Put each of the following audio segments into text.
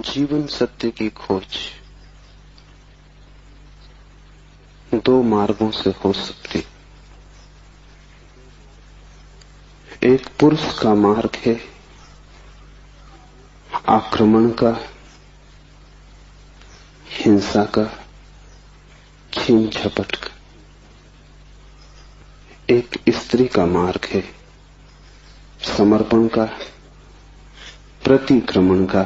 जीवन सत्य की खोज दो मार्गों से हो सकती। एक पुरुष का मार्ग है आक्रमण का, हिंसा का, छीन झपट का। एक स्त्री का मार्ग है समर्पण का, प्रतिक्रमण का।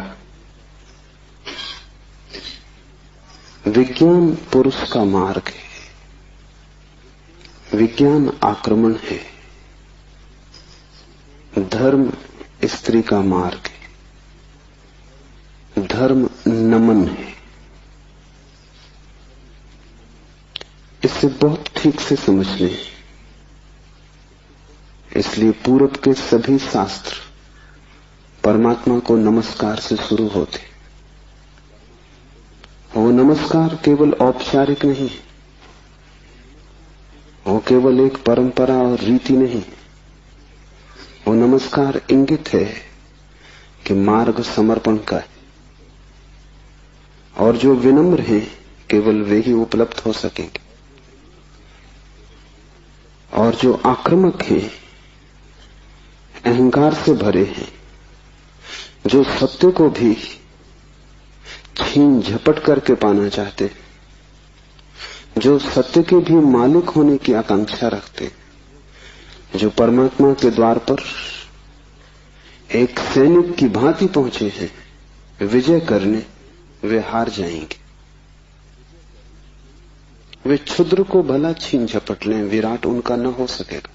विज्ञान पुरुष का मार्ग है, विज्ञान आक्रमण है। धर्म स्त्री का मार्ग है, धर्म नमन है। इसे बहुत ठीक से समझ लें। इसलिए पूरब के सभी शास्त्र परमात्मा को नमस्कार से शुरू होते। वो नमस्कार केवल औपचारिक नहीं है, वो केवल एक परंपरा और रीति नहीं। वो नमस्कार इंगित है कि मार्ग समर्पण का है, और जो विनम्र हैं केवल वे ही उपलब्ध हो सकेंगे, और जो आक्रामक हैं, अहंकार से भरे हैं, जो सत्य को भी छीन झपट करके पाना चाहते, जो सत्य के भी मालिक होने की आकांक्षा रखते, जो परमात्मा के द्वार पर एक सैनिक की भांति पहुंचे हैं विजय करने, वे हार जाएंगे। वे क्षुद्र को भला छीन झपट लें, विराट उनका न हो सकेगा।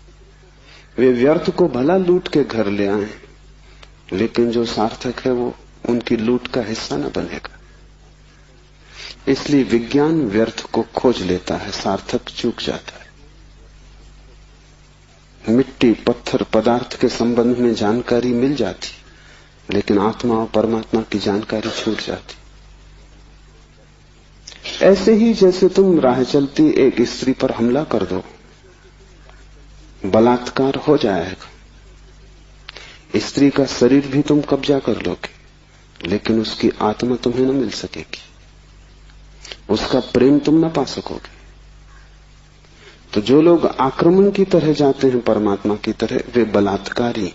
वे व्यर्थ को भला लूट के घर ले आए, लेकिन जो सार्थक है वो उनकी लूट का हिस्सा न बनेगा। इसलिए विज्ञान व्यर्थ को खोज लेता है, सार्थक चूक जाता है। मिट्टी, पत्थर, पदार्थ के संबंध में जानकारी मिल जाती, लेकिन आत्मा और परमात्मा की जानकारी छूट जाती। ऐसे ही जैसे तुम राह चलती एक स्त्री पर हमला कर दो, बलात्कार हो जाएगा। स्त्री का शरीर भी तुम कब्जा कर लोगे, लेकिन उसकी आत्मा तुम्हें न मिल सकेगी, उसका प्रेम तुम न पा सकोगे। तो जो लोग आक्रमण की तरह जाते हैं परमात्मा की तरह, वे बलात्कारी।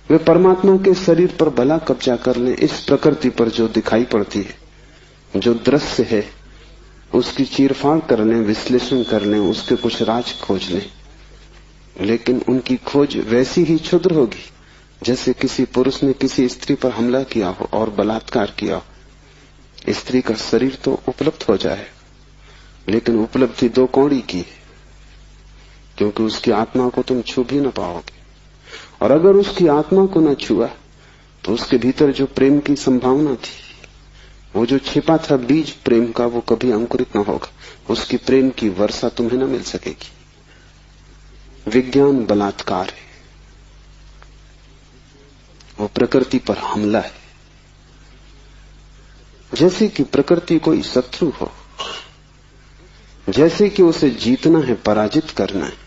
वे परमात्मा के शरीर पर भला कब्जा कर लें, इस प्रकृति पर जो दिखाई पड़ती है, जो दृश्य है, उसकी चीरफाड़ कर लें, विश्लेषण कर लें, उसके कुछ राज खोज लें, लेकिन उनकी खोज वैसी ही क्षुद्र होगी जैसे किसी पुरुष ने किसी स्त्री पर हमला किया हो और बलात्कार किया हो। स्त्री का शरीर तो उपलब्ध हो जाए, लेकिन उपलब्धि दो कौड़ी की है, क्योंकि उसकी आत्मा को तुम छू भी न पाओगे। और अगर उसकी आत्मा को न छुआ तो उसके भीतर जो प्रेम की संभावना थी, वो जो छिपा था बीज प्रेम का, वो कभी अंकुरित न होगा। उसकी प्रेम की वर्षा तुम्हें न मिल सकेगी। विज्ञान बलात्कार है, वो प्रकृति पर हमला है। जैसे कि प्रकृति कोई शत्रु हो, जैसे कि उसे जीतना है, पराजित करना है।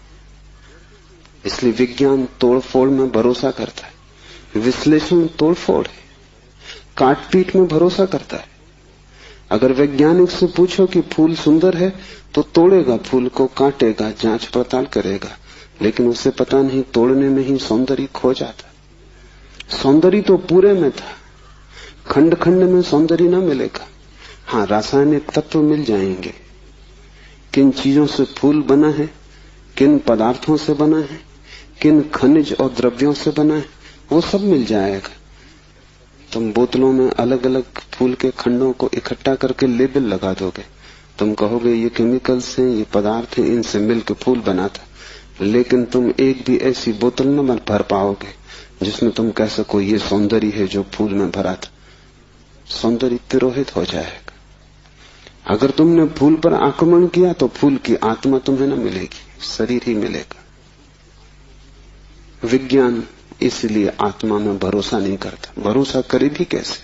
इसलिए विज्ञान तोड़फोड़ में भरोसा करता है, विश्लेषण तोड़फोड़ है, काटपीट में भरोसा करता है। अगर वैज्ञानिक से पूछो कि फूल सुंदर है तो तोड़ेगा फूल को, काटेगा, जांच पड़ताल करेगा, लेकिन उसे पता नहीं तोड़ने में ही सौंदर्य खो जाता। सौंदर्य तो पूरे में था, खंड खंड में सौंदर्य न मिलेगा। हाँ, रासायनिक तत्व मिल जाएंगे। किन चीजों से फूल बना है, किन पदार्थों से बना है, किन खनिज और द्रव्यों से बना है, वो सब मिल जाएगा। तुम बोतलों में अलग अलग फूल के खंडों को इकट्ठा करके लेबल लगा दोगे, तुम कहोगे ये केमिकल्स हैं, ये पदार्थ हैं, इनसे मिलकर फूल बना था। लेकिन तुम एक भी ऐसी बोतल न भर पाओगे जिसमें तुम कह सको ये सौंदर्य है जो फूल में भरा था। सौंदर्य तिरोहित हो जाएगा। अगर तुमने फूल पर आक्रमण किया तो फूल की आत्मा तुम्हें न मिलेगी, शरीर ही मिलेगा। विज्ञान इसलिए आत्मा में भरोसा नहीं करता। भरोसा करे भी कैसे?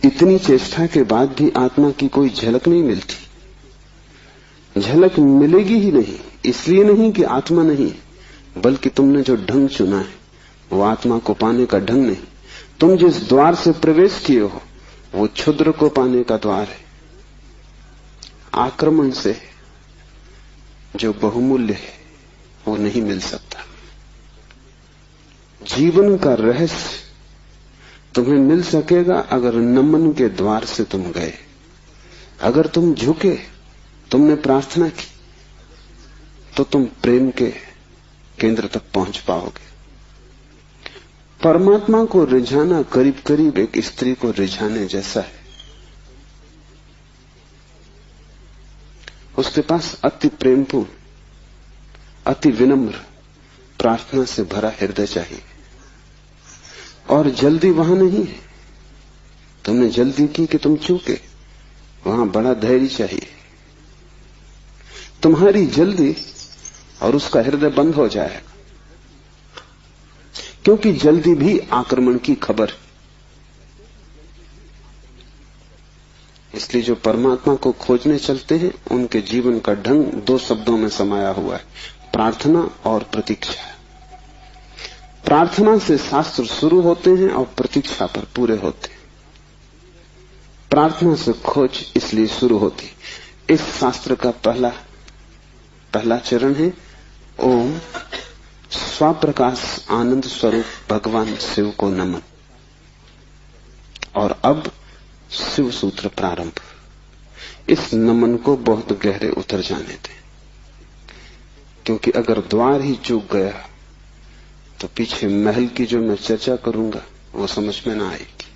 इतनी चेष्टा के बाद भी आत्मा की कोई झलक नहीं मिलती। झलक मिलेगी ही नहीं, इसलिए नहीं कि आत्मा नहीं, बल्कि तुमने जो ढंग चुना है वो आत्मा को पाने का ढंग नहीं। तुम जिस द्वार से प्रवेश किए हो वो क्षुद्र को पाने का द्वार है। आक्रमण से जो बहुमूल्य है वो नहीं मिल सकता। जीवन का रहस्य तुम्हें मिल सकेगा अगर नमन के द्वार से तुम गए, अगर तुम झुके, तुमने प्रार्थना की, तो तुम प्रेम के केंद्र तक पहुंच पाओगे। परमात्मा को रिझाना करीब करीब एक स्त्री को रिझाने जैसा है। उसके पास अति प्रेमपूर्ण, अति विनम्र, प्रार्थना से भरा हृदय चाहिए। और जल्दी वहां नहीं है। तुमने जल्दी की कि तुम चूके, वहां बड़ा धैर्य चाहिए। तुम्हारी जल्दी और उसका हृदय बंद हो जाएगा, क्योंकि जल्दी भी आक्रमण की खबर। इसलिए जो परमात्मा को खोजने चलते हैं उनके जीवन का ढंग दो शब्दों में समाया हुआ है, प्रार्थना और प्रतीक्षा। प्रार्थना से शास्त्र शुरू होते हैं और प्रतीक्षा पर पूरे होते हैं। प्रार्थना से खोज इसलिए शुरू होती। इस शास्त्र का पहला चरण है ओम स्वप्रकाश आनंद स्वरूप भगवान शिव को नमन। और अब शिव सूत्र प्रारंभ। इस नमन को बहुत गहरे उतर जाने दें, क्योंकि अगर द्वार ही चूक गया तो पीछे महल की जो मैं चर्चा करूंगा वो समझ में ना आएगी।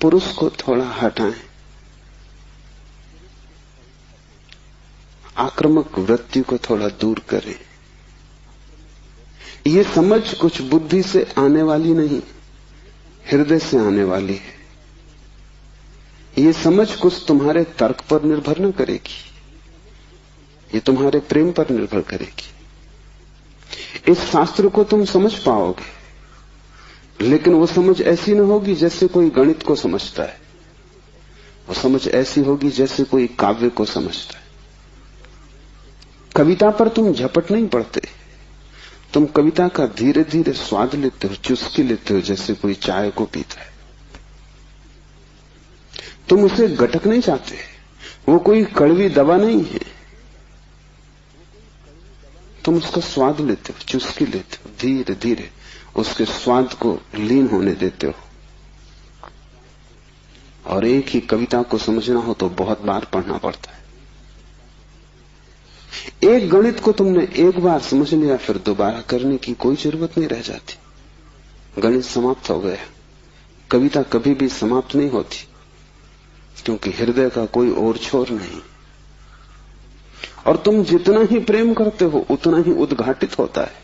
पुरुष को थोड़ा हटाएं, आक्रामक वृत्ति को थोड़ा दूर करें। ये समझ कुछ बुद्धि से आने वाली नहीं, हृदय से आने वाली है। ये समझ कुछ तुम्हारे तर्क पर निर्भर न करेगी, ये तुम्हारे प्रेम पर निर्भर करेगी। इस शास्त्र को तुम समझ पाओगे, लेकिन वो समझ ऐसी न होगी जैसे कोई गणित को समझता है। वो समझ ऐसी होगी जैसे कोई काव्य को समझता है। कविता पर तुम झपट नहीं पड़ते, तुम कविता का धीरे धीरे स्वाद लेते हो, चुस्की लेते हो, जैसे कोई चाय को पीता है। तुम उसे गटक नहीं चाहते, वो कोई कड़वी दवा नहीं है। तुम उसका स्वाद लेते हो, चुस्की लेते हो, धीरे धीरे उसके स्वाद को लीन होने देते हो। और एक ही कविता को समझना हो तो बहुत बार पढ़ना पड़ता है। एक गणित को तुमने एक बार समझ लिया, फिर दोबारा करने की कोई जरूरत नहीं रह जाती। गणित समाप्त हो गया। कविता कभी भी समाप्त नहीं होती, क्योंकि हृदय का कोई और छोर नहीं। और तुम जितना ही प्रेम करते हो उतना ही उद्घाटित होता है।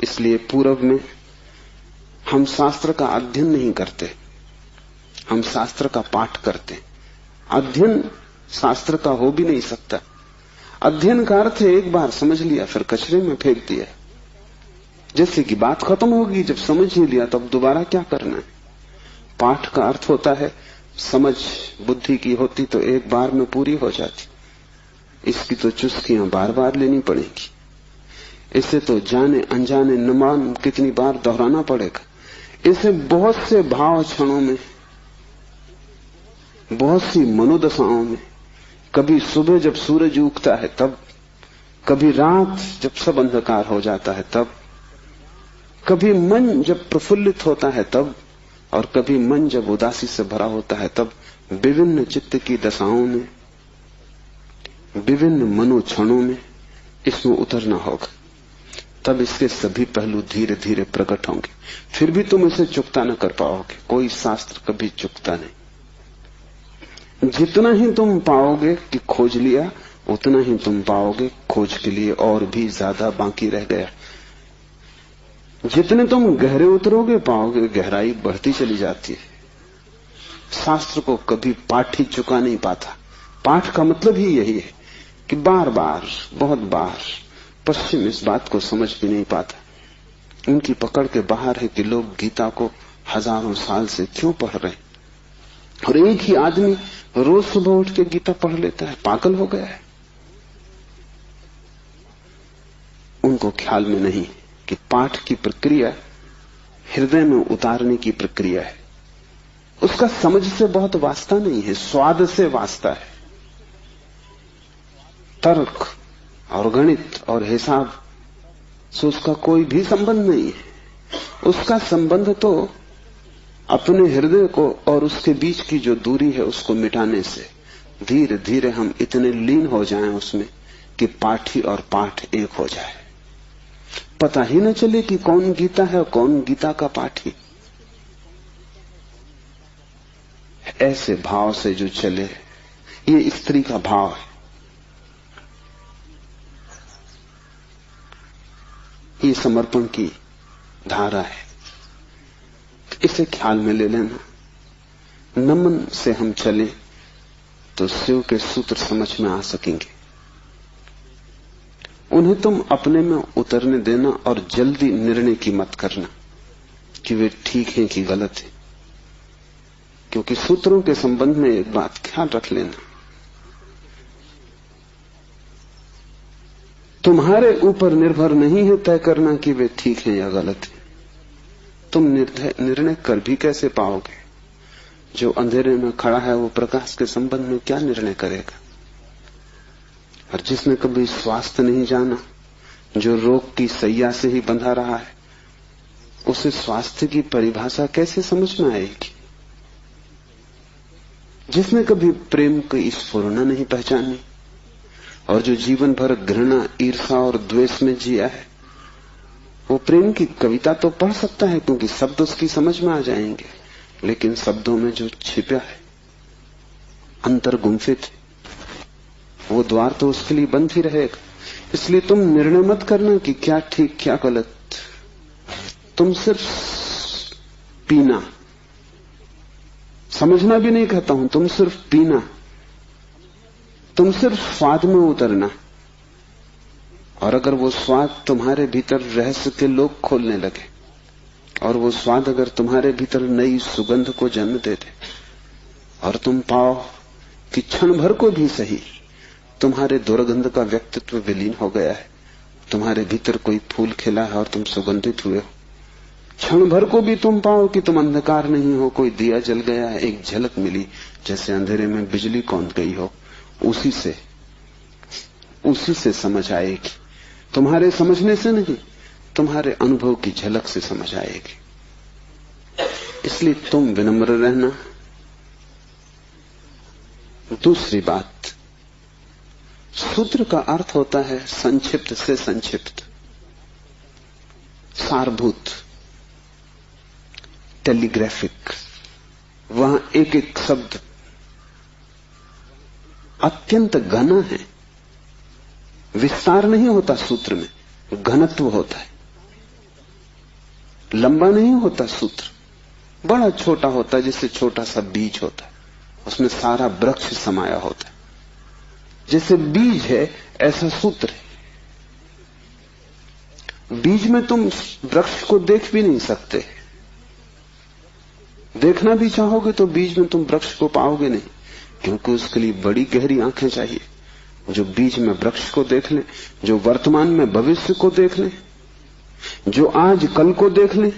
इसलिए पूर्व में हम शास्त्र का अध्ययन नहीं करते, हम शास्त्र का पाठ करते। अध्ययन शास्त्र का हो भी नहीं सकता। अध्ययन का अर्थ है एक बार समझ लिया फिर कचरे में फेंक दिया। जैसे कि बात खत्म होगी, जब समझ ही लिया तब दोबारा क्या करना है। पाठ का अर्थ होता है समझ बुद्धि की होती तो एक बार में पूरी हो जाती। इसकी तो चुस्कियां बार बार लेनी पड़ेगी। इसे तो जाने अनजाने न मालूम कितनी बार दोहराना पड़ेगा। इसे बहुत से भाव क्षणों में, बहुत सी मनोदशाओं में, कभी सुबह जब सूरज उगता है तब, कभी रात जब सब अंधकार हो जाता है तब, कभी मन जब प्रफुल्लित होता है तब, और कभी मन जब उदासी से भरा होता है तब, विभिन्न चित्त की दशाओं में, विभिन्न मनोक्षणों में इसमें उतरना होगा। तब इसके सभी पहलू धीरे धीरे प्रकट होंगे। फिर भी तुम इसे चुकता न कर पाओगे। कोई शास्त्र कभी चुकता नहीं। जितना ही तुम पाओगे कि खोज लिया, उतना ही तुम पाओगे खोज के लिए और भी ज्यादा बाकी रह गया। जितने तुम गहरे उतरोगे पाओगे गहराई बढ़ती चली जाती है। शास्त्र को कभी पाठ ही चुका नहीं पाता। पाठ का मतलब ही यही है कि बार बार, बहुत बार पश्चिम इस बात को समझ भी नहीं पाता। उनकी पकड़ के बाहर है कि लोग गीता को हजारों साल से क्यों पढ़ रहे हैं, और एक ही आदमी रोज सुबह उठ के गीता पढ़ लेता है। पागल हो गया है। उनको ख्याल में नहीं कि पाठ की प्रक्रिया हृदय में उतारने की प्रक्रिया है। उसका समझ से बहुत वास्ता नहीं है, स्वाद से वास्ता है। तर्क और गणित और हिसाब से उसका कोई भी संबंध नहीं है। उसका संबंध तो अपने हृदय को और उसके बीच की जो दूरी है उसको मिटाने से धीरे धीरे हम इतने लीन हो जाएं उसमें कि पाठी और पाठ एक हो जाए। पता ही न चले कि कौन गीता है और कौन गीता का पाठी। ऐसे भाव से जो चले, ये स्त्री का भाव है। ये समर्पण की धारा है। इसे ख्याल में ले लेना। नमन से हम चले तो शिव के सूत्र समझ में आ सकेंगे। उन्हें तुम अपने में उतरने देना और जल्दी निर्णय की मत करना कि वे ठीक हैं कि गलत हैं, क्योंकि सूत्रों के संबंध में एक बात ख्याल रख लेना, तुम्हारे ऊपर निर्भर नहीं है तय करना कि वे ठीक हैं या गलत हैं। तुम निर्णय कर भी कैसे पाओगे? जो अंधेरे में खड़ा है वो प्रकाश के संबंध में क्या निर्णय करेगा? और जिसने कभी स्वास्थ्य नहीं जाना, जो रोग की सैया से ही बंधा रहा है, उसे स्वास्थ्य की परिभाषा कैसे समझ में आएगी? जिसने कभी प्रेम की स्फुरना नहीं पहचानी और जो जीवन भर घृणा, ईर्षा और द्वेष में जिया है, वो प्रेम की कविता तो पढ़ सकता है क्योंकि शब्द उसकी समझ में आ जाएंगे, लेकिन शब्दों में जो छिपा है, अंतर गुंफित है, वो द्वार तो उसके लिए बंद ही रहेगा। इसलिए तुम निर्णय मत करना कि क्या ठीक क्या गलत। तुम सिर्फ पीना, समझना भी नहीं कहता हूं, तुम सिर्फ पीना, तुम सिर्फ स्वाद में उतरना। और अगर वो स्वाद तुम्हारे भीतर रहस्य के लोग खोलने लगे और वो स्वाद अगर तुम्हारे भीतर नई सुगंध को जन्म दे दे और तुम पाओ कि क्षण भर को भी सही तुम्हारे दुर्गंध का व्यक्तित्व विलीन हो गया है, तुम्हारे भीतर कोई फूल खिला है और तुम सुगंधित हुए हो, क्षण भर को भी तुम पाओ कि तुम अंधकार नहीं हो, कोई दिया जल गया है, एक झलक मिली जैसे अंधेरे में बिजली कौंध गई हो, उसी से समझ आएगी। तुम्हारे समझने से नहीं, तुम्हारे अनुभव की झलक से समझ आएगी। इसलिए तुम विनम्र रहना। दूसरी बात, सूत्र का अर्थ होता है संक्षिप्त से संक्षिप्त, सारभूत, टेलीग्राफिक। वहां एक एक शब्द अत्यंत घना है। विस्तार नहीं होता सूत्र में, घनत्व होता है। लंबा नहीं होता सूत्र, बड़ा छोटा होता है, जैसे छोटा सा बीज होता है, उसमें सारा वृक्ष समाया होता है। जैसे बीज है ऐसा सूत्र है। बीज में तुम वृक्ष को देख भी नहीं सकते, देखना भी चाहोगे तो बीज में तुम वृक्ष को पाओगे नहीं, क्योंकि उसके लिए बड़ी गहरी आंखें चाहिए जो बीज में वृक्ष को देख ले, जो वर्तमान में भविष्य को देख ले, जो आज कल को देख ले,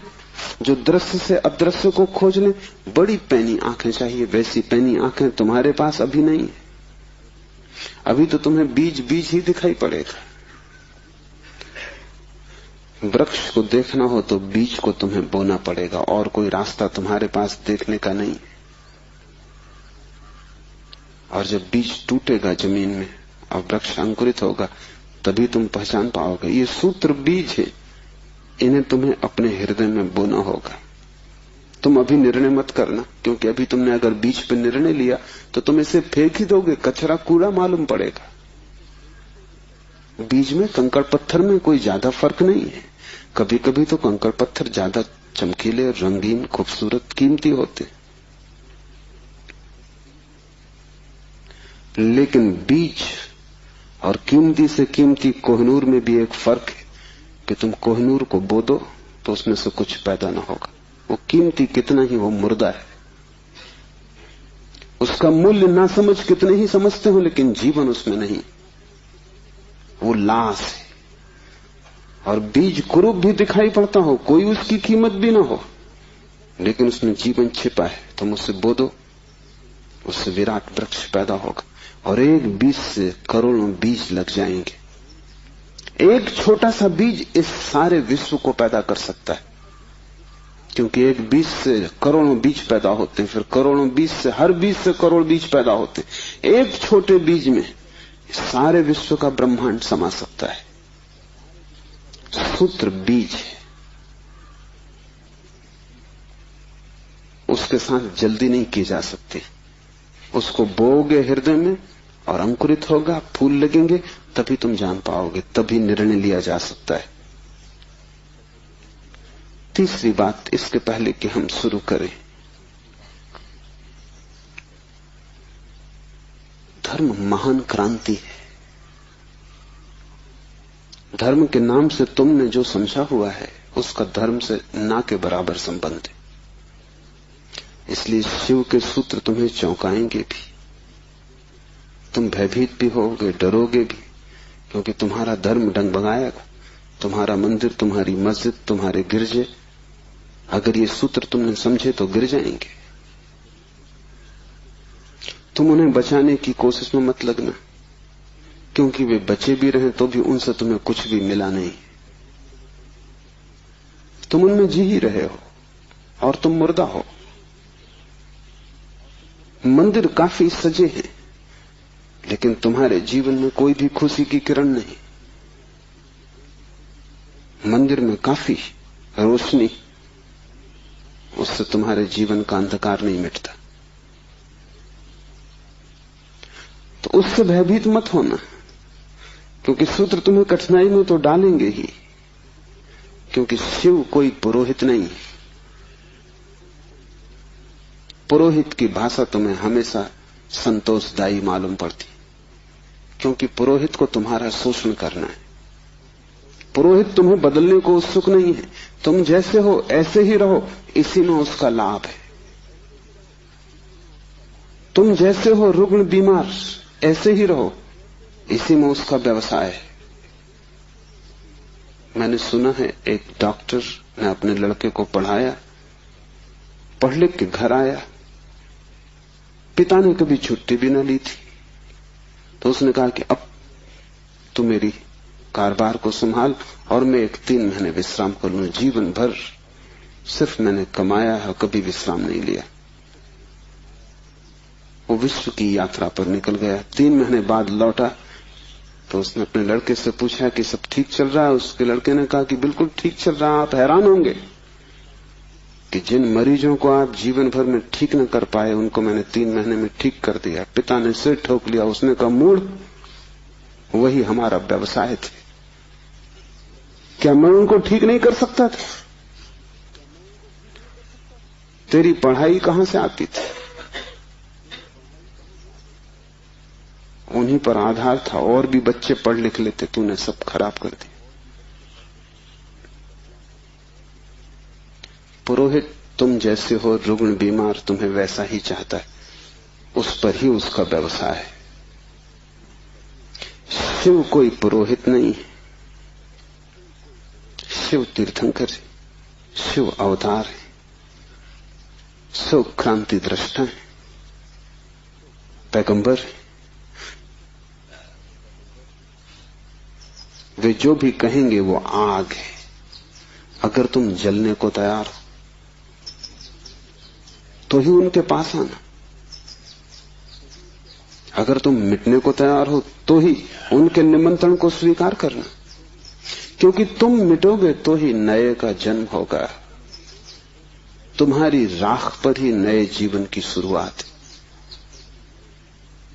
जो दृश्य से अदृश्य को खोज ले। बड़ी पैनी आंखें चाहिए। वैसी पैनी आंखें तुम्हारे पास अभी नहीं है। अभी तो तुम्हें बीज बीज ही दिखाई पड़ेगा। वृक्ष को देखना हो तो बीज को तुम्हें बोना पड़ेगा, और कोई रास्ता तुम्हारे पास देखने का नहीं। और जब बीज टूटेगा जमीन में और वृक्ष अंकुरित होगा, तभी तुम पहचान पाओगे ये सूत्र बीज है, इन्हें तुम्हें अपने हृदय में बोना होगा। तुम अभी निर्णय मत करना, क्योंकि अभी तुमने अगर बीज पर निर्णय लिया तो तुम इसे फेंक ही दोगे, कचरा कूड़ा मालूम पड़ेगा। बीज में कंकड़ पत्थर में कोई ज्यादा फर्क नहीं है। कभी कभी तो कंकड़ पत्थर ज्यादा चमकीले, रंगीन, खूबसूरत, कीमती होते, लेकिन बीज और कीमती से कीमती कोहिनूर में भी एक फर्क है कि तुम कोहिनूर को बो दो तो उसमें से कुछ पैदा ना होगा। वो कीमती कितना ही वो मुर्दा है, उसका मूल्य ना समझ कितने ही समझते हो, लेकिन जीवन उसमें नहीं, वो लाश है। और बीज कुरूप भी दिखाई पड़ता हो, कोई उसकी कीमत भी ना हो, लेकिन उसमें जीवन छिपा है, तुम उससे बोदो, उससे विराट वृक्ष पैदा होगा। और एक बीज से करोड़ों बीज लग जाएंगे। एक छोटा सा बीज इस सारे विश्व को पैदा कर सकता है, क्योंकि एक बीज से करोड़ों बीज पैदा होते हैं, फिर करोड़ों बीज से, हर बीज से करोड़ बीज पैदा होते हैं। एक छोटे बीज में सारे विश्व का ब्रह्मांड समा सकता है। सूत्र बीज है, उसके साथ जल्दी नहीं की जा सकती। उसको बोओगे हृदय में और अंकुरित होगा, फूल लगेंगे, तभी तुम जान पाओगे, तभी निर्णय लिया जा सकता है। तीसरी बात, इसके पहले कि हम शुरू करें, धर्म महान क्रांति है। धर्म के नाम से तुमने जो समझा हुआ है उसका धर्म से ना के बराबर संबंध है। इसलिए शिव के सूत्र तुम्हें चौंकाएंगे भी, तुम भयभीत भी होगे, डरोगे भी, क्योंकि तुम्हारा धर्म डगमगाएगा। तुम्हारा मंदिर, तुम्हारी मस्जिद, तुम्हारे गिरजे, अगर ये सूत्र तुमने समझे तो गिर जाएंगे। तुम उन्हें बचाने की कोशिश में मत लगना, क्योंकि वे बचे भी रहे तो भी उनसे तुम्हें कुछ भी मिला नहीं। तुम उनमें जी ही रहे हो और तुम मुर्दा हो। मंदिर काफी सजे हैं, लेकिन तुम्हारे जीवन में कोई भी खुशी की किरण नहीं। मंदिर में काफी रोशनी, उससे तुम्हारे जीवन का अंधकार नहीं मिटता। तो उससे भयभीत मत होना, क्योंकि सूत्र तुम्हें कठिनाई में तो डालेंगे ही, क्योंकि शिव कोई पुरोहित नहीं है। पुरोहित की भाषा तुम्हें हमेशा संतोषदायी मालूम पड़ती, क्योंकि पुरोहित को तुम्हारा शोषण करना है। पुरोहित तुम्हें बदलने को उत्सुक नहीं है। तुम जैसे हो ऐसे ही रहो, इसी में उसका लाभ है। तुम जैसे हो रुग्ण बीमार, ऐसे ही रहो, इसी में उसका व्यवसाय है। मैंने सुना है एक डॉक्टर ने अपने लड़के को पढ़ाया, पढ़ लिख के घर आया, पिता ने कभी छुट्टी भी न ली थी, तो उसने कहा कि अब तू मेरी कारोबार को संभाल और मैं 3 महीने विश्राम कर लूं। जीवन भर सिर्फ मैंने कमाया है, कभी विश्राम नहीं लिया। वो विश्व की यात्रा पर निकल गया। 3 महीने बाद लौटा तो उसने अपने लड़के से पूछा कि सब ठीक चल रहा है। उसके लड़के ने कहा कि बिल्कुल ठीक चल रहा है। आप हैरान होंगे कि जिन मरीजों को आप जीवन भर में ठीक न कर पाए, उनको मैंने 3 महीने में ठीक कर दिया। पिता ने सिर ठोक लिया। उसने कहा, मूढ़, वही हमारा व्यवसाय थे। क्या मैं उनको ठीक नहीं कर सकता था? तेरी पढ़ाई कहां से आती थी? उन्हीं पर आधार था, और भी बच्चे पढ़ लिख लेते, तूने सब खराब कर दिया। पुरोहित तुम जैसे हो रुग्ण बीमार, तुम्हें वैसा ही चाहता है, उस पर ही उसका व्यवसाय है। शिव कोई पुरोहित नहीं है, शिव तीर्थंकर है, शिव अवतार है, शिव क्रांति दृष्टा है, पैगंबर है। वे जो भी कहेंगे वो आग है। अगर तुम जलने को तैयार हो तो ही उनके पास आना। अगर तुम मिटने को तैयार हो तो ही उनके निमंत्रण को स्वीकार करना, क्योंकि तुम मिटोगे तो ही नए का जन्म होगा। तुम्हारी राख पर ही नए जीवन की शुरुआत।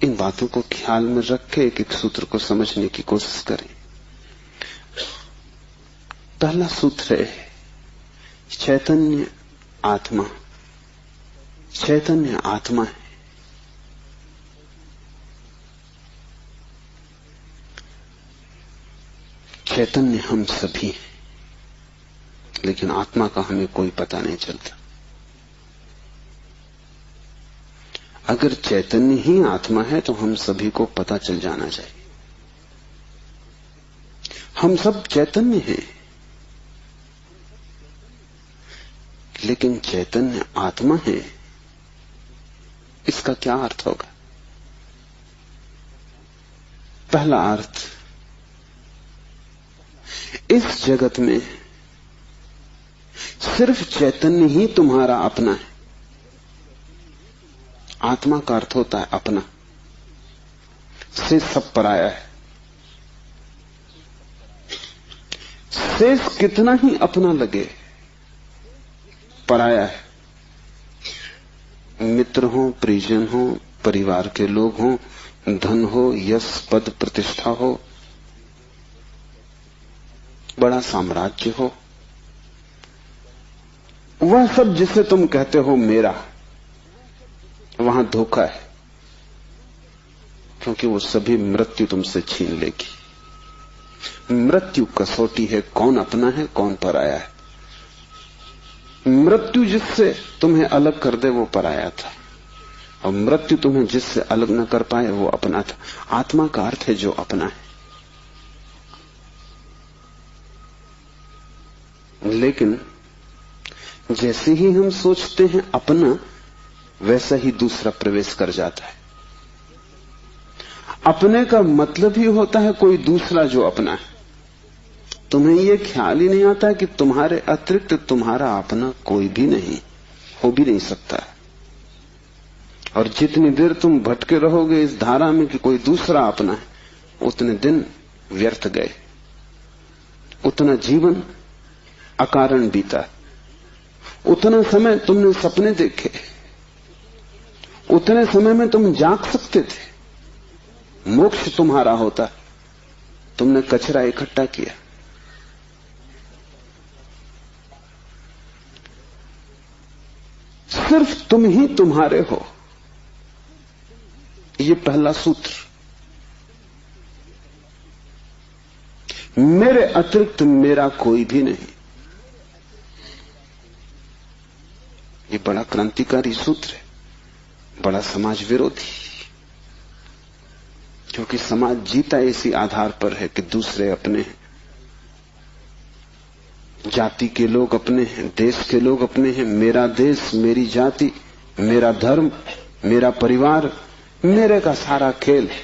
इन बातों को ख्याल में रख के एक सूत्र को समझने की कोशिश करें। पहला सूत्र है चैतन्य आत्मा। चैतन्य आत्मा है। चैतन्य हम सभी हैं, लेकिन आत्मा का हमें कोई पता नहीं चलता। अगर चैतन्य ही आत्मा है तो हम सभी को पता चल जाना चाहिए। हम सब चैतन्य हैं। लेकिन चैतन्य आत्मा है, इसका क्या अर्थ होगा? पहला अर्थ, इस जगत में सिर्फ चैतन्य ही तुम्हारा अपना है। आत्मा का अर्थ होता है अपना, से सब पराया है। शेष कितना ही अपना लगे, पराया है। मित्र हो, परिजन हो, परिवार के लोग हो, धन हो, यश पद प्रतिष्ठा हो, बड़ा साम्राज्य हो, वह सब जिसे तुम कहते हो मेरा, वहां धोखा है, क्योंकि वो सभी मृत्यु तुमसे छीन लेगी। मृत्यु कसौटी है, कौन अपना है कौन पराया है। मृत्यु जिससे तुम्हें अलग कर दे वो पराया था, और मृत्यु तुम्हें जिससे अलग न कर पाए वो अपना था। आत्मा का अर्थ है जो अपना है। लेकिन जैसे ही हम सोचते हैं अपना, वैसा ही दूसरा प्रवेश कर जाता है। अपने का मतलब ही होता है कोई दूसरा जो अपना है। तुम्हें यह ख्याल ही नहीं आता कि तुम्हारे अतिरिक्त तुम्हारा अपना कोई भी नहीं, हो भी नहीं सकता। और जितनी देर तुम भटके रहोगे इस धारा में कि कोई दूसरा अपना है, उतने दिन व्यर्थ गए, उतना जीवन अकारण बीता। उतना समय तुमने सपने देखे, उतने समय में तुम जाग सकते थे, मोक्ष तुम्हारा होता। तुमने कचरा इकट्ठा किया। सिर्फ तुम ही तुम्हारे हो, ये पहला सूत्र। मेरे अतिरिक्त मेरा कोई भी नहीं, ये बड़ा क्रांतिकारी सूत्र है, बड़ा समाज विरोधी। क्योंकि समाज जीता इसी आधार पर है कि दूसरे अपने हैं, जाति के लोग अपने हैं, देश के लोग अपने हैं। मेरा देश, मेरी जाति, मेरा धर्म, मेरा परिवार, मेरे का सारा खेल है।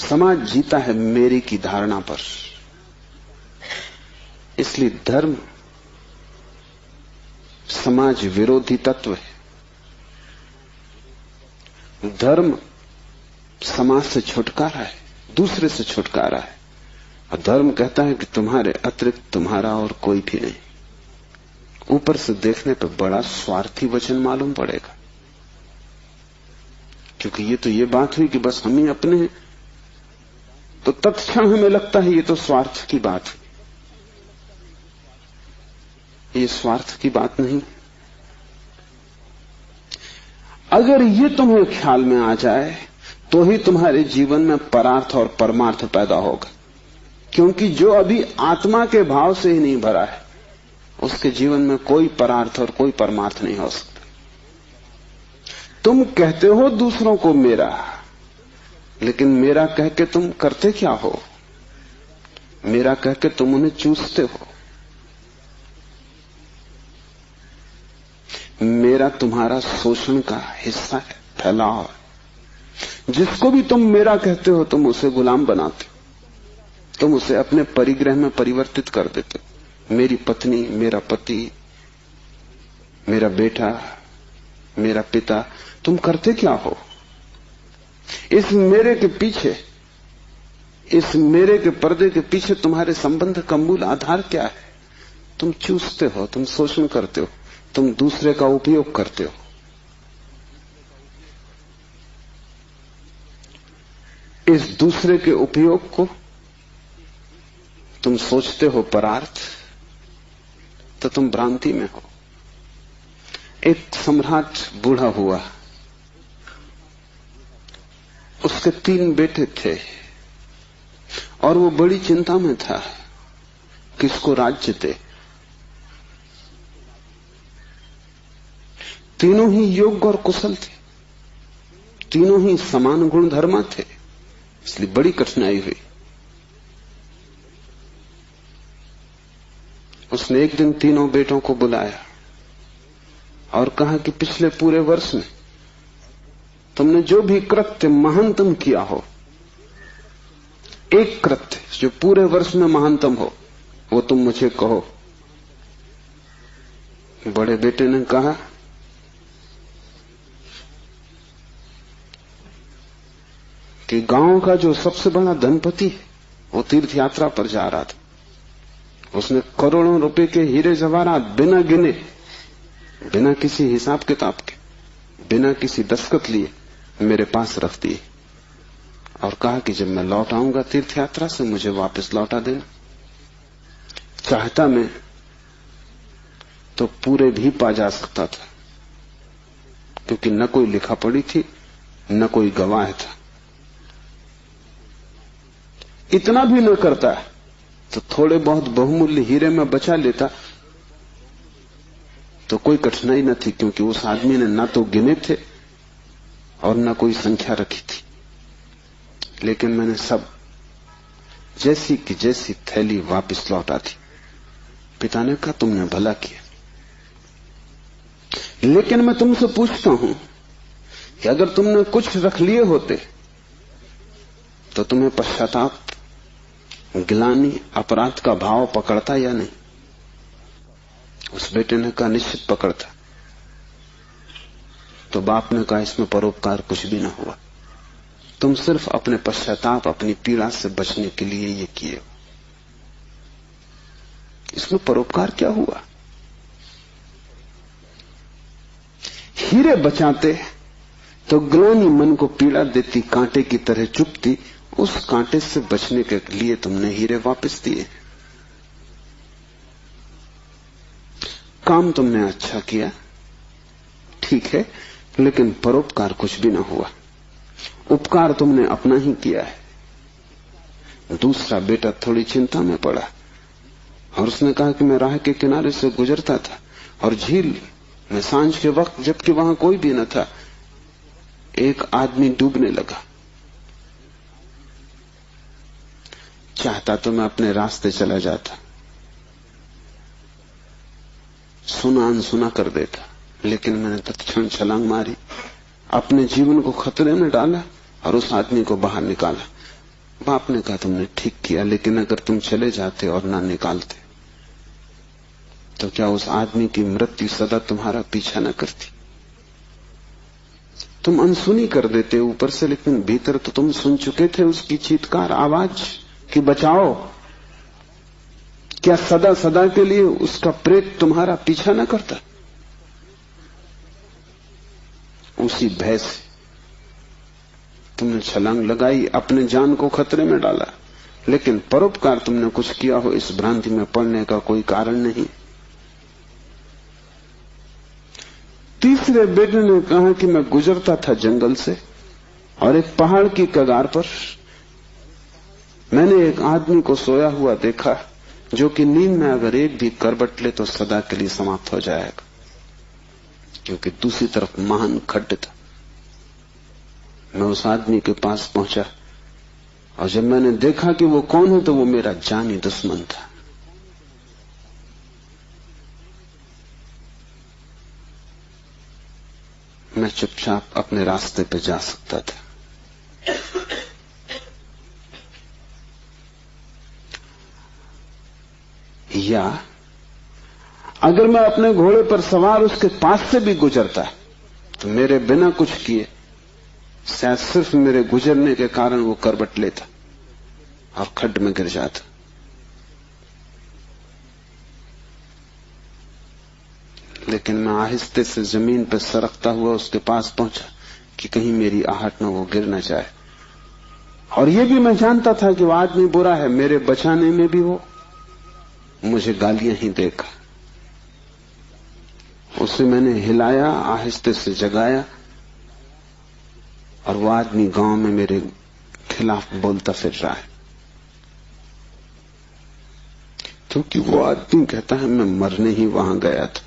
समाज जीता है मेरी की धारणा पर। इसलिए धर्म समाज विरोधी तत्व है। धर्म समाज से छुटकारा है, दूसरे से छुटकारा है। और धर्म कहता है कि तुम्हारे अतिरिक्त तुम्हारा और कोई भी नहीं। ऊपर से देखने पर बड़ा स्वार्थी वचन मालूम पड़ेगा, क्योंकि ये बात हुई कि बस हम ही अपने हैं, तो तत्क्षण हमें लगता है ये तो स्वार्थ की बात है। ये स्वार्थ की बात नहीं। अगर ये तुम्हें ख्याल में आ जाए तो ही तुम्हारे जीवन में परार्थ और परमार्थ पैदा होगा। क्योंकि जो अभी आत्मा के भाव से ही नहीं भरा है, उसके जीवन में कोई परार्थ और कोई परमार्थ नहीं हो सकता। तुम कहते हो दूसरों को मेरा, लेकिन मेरा कह के तुम करते क्या हो? मेरा कह के तुम उन्हें चूसते हो। मेरा तुम्हारा शोषण का हिस्सा है, फैलाव है। जिसको भी तुम मेरा कहते हो, तुम उसे गुलाम बनाते हो, तुम उसे अपने परिग्रह में परिवर्तित कर देते हो। मेरी पत्नी, मेरा पति, मेरा बेटा, मेरा पिता, तुम करते क्या हो? इस मेरे के पीछे, इस मेरे के पर्दे के पीछे तुम्हारे संबंध का मूल आधार क्या है? तुम चूसते हो, तुम शोषण करते हो, तुम दूसरे का उपयोग करते हो। इस दूसरे के उपयोग को तुम सोचते हो परार्थ, तो तुम भ्रांति में हो। एक सम्राट बूढ़ा हुआ, उसके 3 बेटे थे और वो बड़ी चिंता में था किसको राज्य दे। तीनों ही योग्य और कुशल थे, तीनों ही समान गुणधर्मा थे, इसलिए बड़ी कठिनाई हुई। उसने एक दिन तीनों बेटों को बुलाया और कहा कि पिछले पूरे वर्ष में तुमने जो भी कृत्य महानतम किया हो, एक कृत्य जो पूरे वर्ष में महानतम हो, वो तुम मुझे कहो। बड़े बेटे ने कहा कि गांव का जो सबसे बड़ा धनपति है वो तीर्थ यात्रा पर जा रहा था। उसने करोड़ों रुपए के हीरे जवाहरात बिना गिने, बिना किसी हिसाब किताब के, बिना किसी दस्तखत लिए मेरे पास रख दिए और कहा कि जब मैं लौट आऊंगा तीर्थ यात्रा से मुझे वापस लौटा देना। चाहता मैं तो पूरे भी पा जा सकता था, क्योंकि न कोई लिखा पड़ी थी न कोई गवाह था। इतना भी न करता तो थोड़े बहुत बहुमूल्य हीरे में बचा लेता तो कोई कठिनाई न थी, क्योंकि उस आदमी ने ना तो गिने थे और न कोई संख्या रखी थी। लेकिन मैंने सब जैसी की जैसी थैली वापस लौटा दी। पिता ने कहा तुमने भला किया, लेकिन मैं तुमसे पूछता हूं कि अगर तुमने कुछ रख लिए होते तो तुम्हें पश्चाताप, गिलानी, अपराध का भाव पकड़ता या नहीं? उस बेटे ने कहा निश्चित पकड़ता। तो बाप ने कहा इसमें परोपकार कुछ भी ना हुआ, तुम सिर्फ अपने पश्चाताप, अपनी पीड़ा से बचने के लिए ये किए। इसमें परोपकार क्या हुआ? हीरे बचाते तो ग्लानि मन को पीड़ा देती, कांटे की तरह चुभती। उस कांटे से बचने के लिए तुमने हीरे वापस दिए। काम तुमने अच्छा किया, ठीक है, लेकिन परोपकार कुछ भी ना हुआ। उपकार तुमने अपना ही किया है। दूसरा बेटा थोड़ी चिंता में पड़ा और उसने कहा कि मैं राह के किनारे से गुजरता था और झील में सांझ के वक्त, जबकि वहां कोई भी न था, एक आदमी डूबने लगा। चाहता तो मैं अपने रास्ते चला जाता, सुना अनसुना कर देता, लेकिन मैंने तत्क्षण छलांग मारी, अपने जीवन को खतरे में डाला और उस आदमी को बाहर निकाला। बाप ने कहा तुमने ठीक किया, लेकिन अगर तुम चले जाते और ना निकालते तो क्या उस आदमी की मृत्यु सदा तुम्हारा पीछा न करती? तुम अनसुनी कर देते ऊपर से, लेकिन भीतर तो तुम सुन चुके थे उसकी चीत्कार आवाज कि बचाओ। क्या सदा सदा के लिए उसका प्रेत तुम्हारा पीछा न करता? उसी भय से तुमने छलांग लगाई, अपने जान को खतरे में डाला, लेकिन परोपकार तुमने कुछ किया हो इस भ्रांति में पड़ने का कोई कारण नहीं। तीसरे बेटे ने कहा कि मैं गुजरता था जंगल से और एक पहाड़ की कगार पर मैंने एक आदमी को सोया हुआ देखा, जो कि नींद में अगर एक भी करवट ले तो सदा के लिए समाप्त हो जाएगा, क्योंकि दूसरी तरफ महान खड्ड था। मैं उस आदमी के पास पहुंचा और जब मैंने देखा कि वो कौन है तो वो मेरा जानी दुश्मन था। मैं चुपचाप अपने रास्ते पे जा सकता था। या अगर मैं अपने घोड़े पर सवार उसके पास से भी गुजरता तो मेरे बिना कुछ किए शायद सिर्फ मेरे गुजरने के कारण वो करवट लेता और खड्ड में गिर जाता। लेकिन मैं आहिस्ते से जमीन पर सरकता हुआ उसके पास पहुंचा कि कहीं मेरी आहट में वो गिर न जाए। और ये भी मैं जानता था कि वो आदमी बुरा है, मेरे बचाने में भी वो मुझे गालियां ही देगा। उसे मैंने हिलाया, आहिस्ते से जगाया, और वो आदमी गांव में मेरे खिलाफ बोलता फिर रहा है, क्योंकि वो आदमी कहता है मैं मरने ही वहां गया था।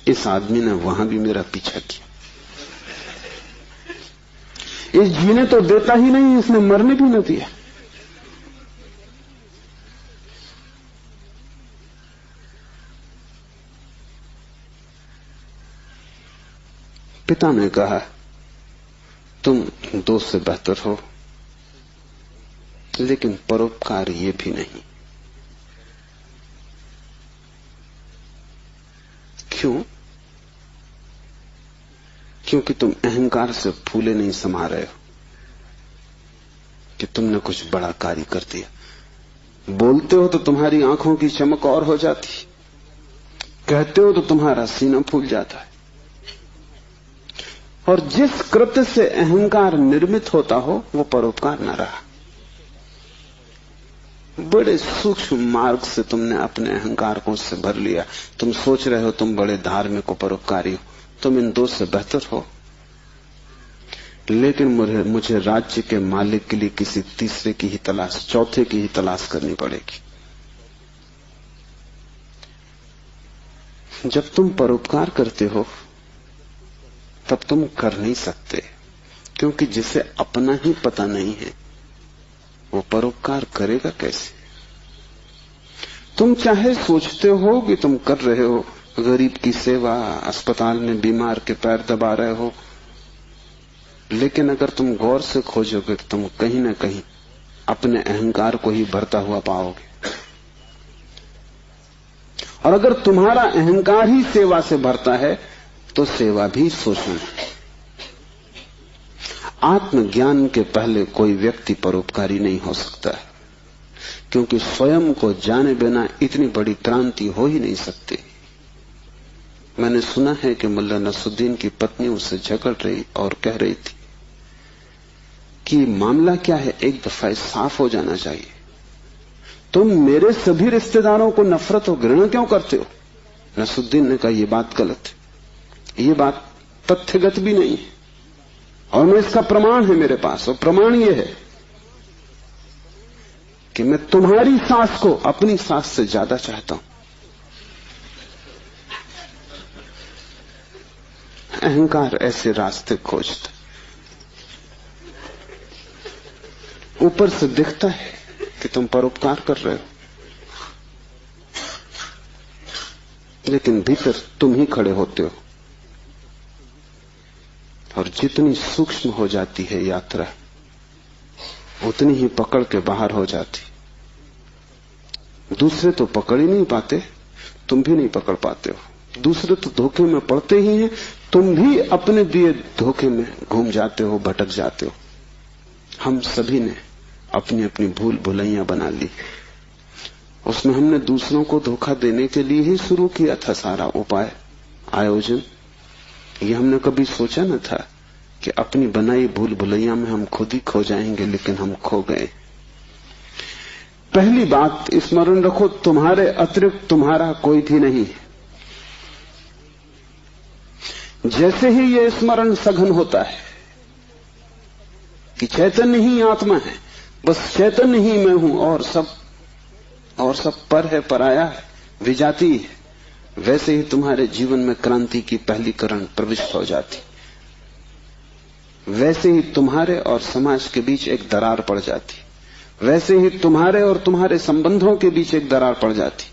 इस आदमी ने वहां भी मेरा पीछा किया। इस जीने तो देता ही नहीं, इसने मरने भी न दिया। पिता ने कहा, तुम 2 से बेहतर हो, लेकिन परोपकार ये भी नहीं। क्यों? क्योंकि तुम अहंकार से फूले नहीं समा रहे हो कि तुमने कुछ बड़ा कार्य कर दिया। बोलते हो तो तुम्हारी आंखों की चमक और हो जाती, कहते हो तो तुम्हारा सीना फूल जाता है। और जिस कृत्य से अहंकार निर्मित होता हो वो परोपकार न रहा। बड़े सूक्ष्म मार्ग से तुमने अपने अहंकार को उससे भर लिया। तुम सोच रहे हो तुम बड़े धार्मिक परोपकारी हो, तुम इन 2 से बेहतर हो, लेकिन मुझे राज्य के मालिक के लिए किसी तीसरे की ही तलाश, चौथे की ही तलाश करनी पड़ेगी। जब तुम परोपकार करते हो तब तुम कर नहीं सकते, क्योंकि जिसे अपना ही पता नहीं है वो परोपकार करेगा कैसे? तुम चाहे सोचते हो कि तुम कर रहे हो गरीब की सेवा, अस्पताल में बीमार के पैर दबा रहे हो, लेकिन अगर तुम गौर से खोजोगे तो तुम कहीं ना कहीं अपने अहंकार को ही भरता हुआ पाओगे। और अगर तुम्हारा अहंकार ही सेवा से भरता है तो सेवा भी शोषण है। आत्मज्ञान के पहले कोई व्यक्ति परोपकारी नहीं हो सकता है, क्योंकि स्वयं को जाने बिना इतनी बड़ी क्रांति हो ही नहीं सकती। मैंने सुना है कि मुल्ला नसरुद्दीन की पत्नी उससे झगड़ रही और कह रही थी कि मामला क्या है, एक दफा साफ हो जाना चाहिए। तुम मेरे सभी रिश्तेदारों को नफरत और घृणा क्यों करते हो? नसरुद्दीन ने कहा, यह बात गलत है, ये बात तथ्यगत भी नहीं है, और मैं इसका प्रमाण है मेरे पास। और प्रमाण यह है कि मैं तुम्हारी सास को अपनी सास से ज्यादा चाहता हूं। अहंकार ऐसे रास्ते खोजता, ऊपर से दिखता है कि तुम परोपकार कर रहे हो, लेकिन भीतर तुम ही खड़े होते हो। और जितनी सूक्ष्म हो जाती है यात्रा, उतनी ही पकड़ के बाहर हो जाती। दूसरे तो पकड़ ही नहीं पाते, तुम भी नहीं पकड़ पाते हो। दूसरे तो धोखे में पड़ते ही हैं, तुम भी अपने दिए धोखे में घूम जाते हो, भटक जाते हो। हम सभी ने अपनी अपनी भूल भुलैया बना ली। उसमें हमने दूसरों को धोखा देने के लिए ही शुरू किया था सारा उपाय, आयोजन। ये हमने कभी सोचा न था कि अपनी बनाई भूल भुलैया में हम खुद ही खो जाएंगे, लेकिन हम खो गए। पहली बात स्मरण रखो, तुम्हारे अतिरिक्त तुम्हारा कोई भी नहीं है। जैसे ही यह स्मरण सघन होता है कि चैतन्य ही आत्मा है, बस चैतन्य ही मैं हूं, और सब पर है, पराया है, विजाती है, वैसे ही तुम्हारे जीवन में क्रांति की पहली किरण प्रविष्ट हो जाती। वैसे ही तुम्हारे और समाज के बीच एक दरार पड़ जाती। वैसे ही तुम्हारे और तुम्हारे संबंधों के बीच एक दरार पड़ जाती।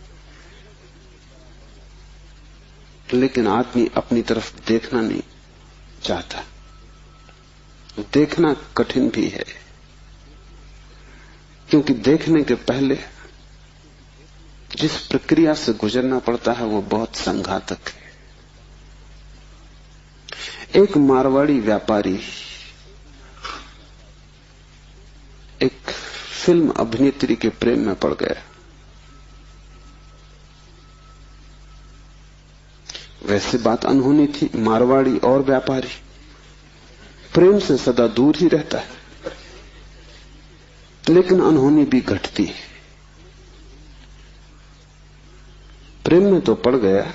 लेकिन आदमी अपनी तरफ देखना नहीं चाहता। देखना कठिन भी है, क्योंकि देखने के पहले जिस प्रक्रिया से गुजरना पड़ता है वो बहुत संघातक है। एक मारवाड़ी व्यापारी एक फिल्म अभिनेत्री के प्रेम में पड़ गया। वैसे बात अनहोनी थी, मारवाड़ी और व्यापारी प्रेम से सदा दूर ही रहता है, लेकिन अनहोनी भी घटती है। प्रेम में तो पड़ गया,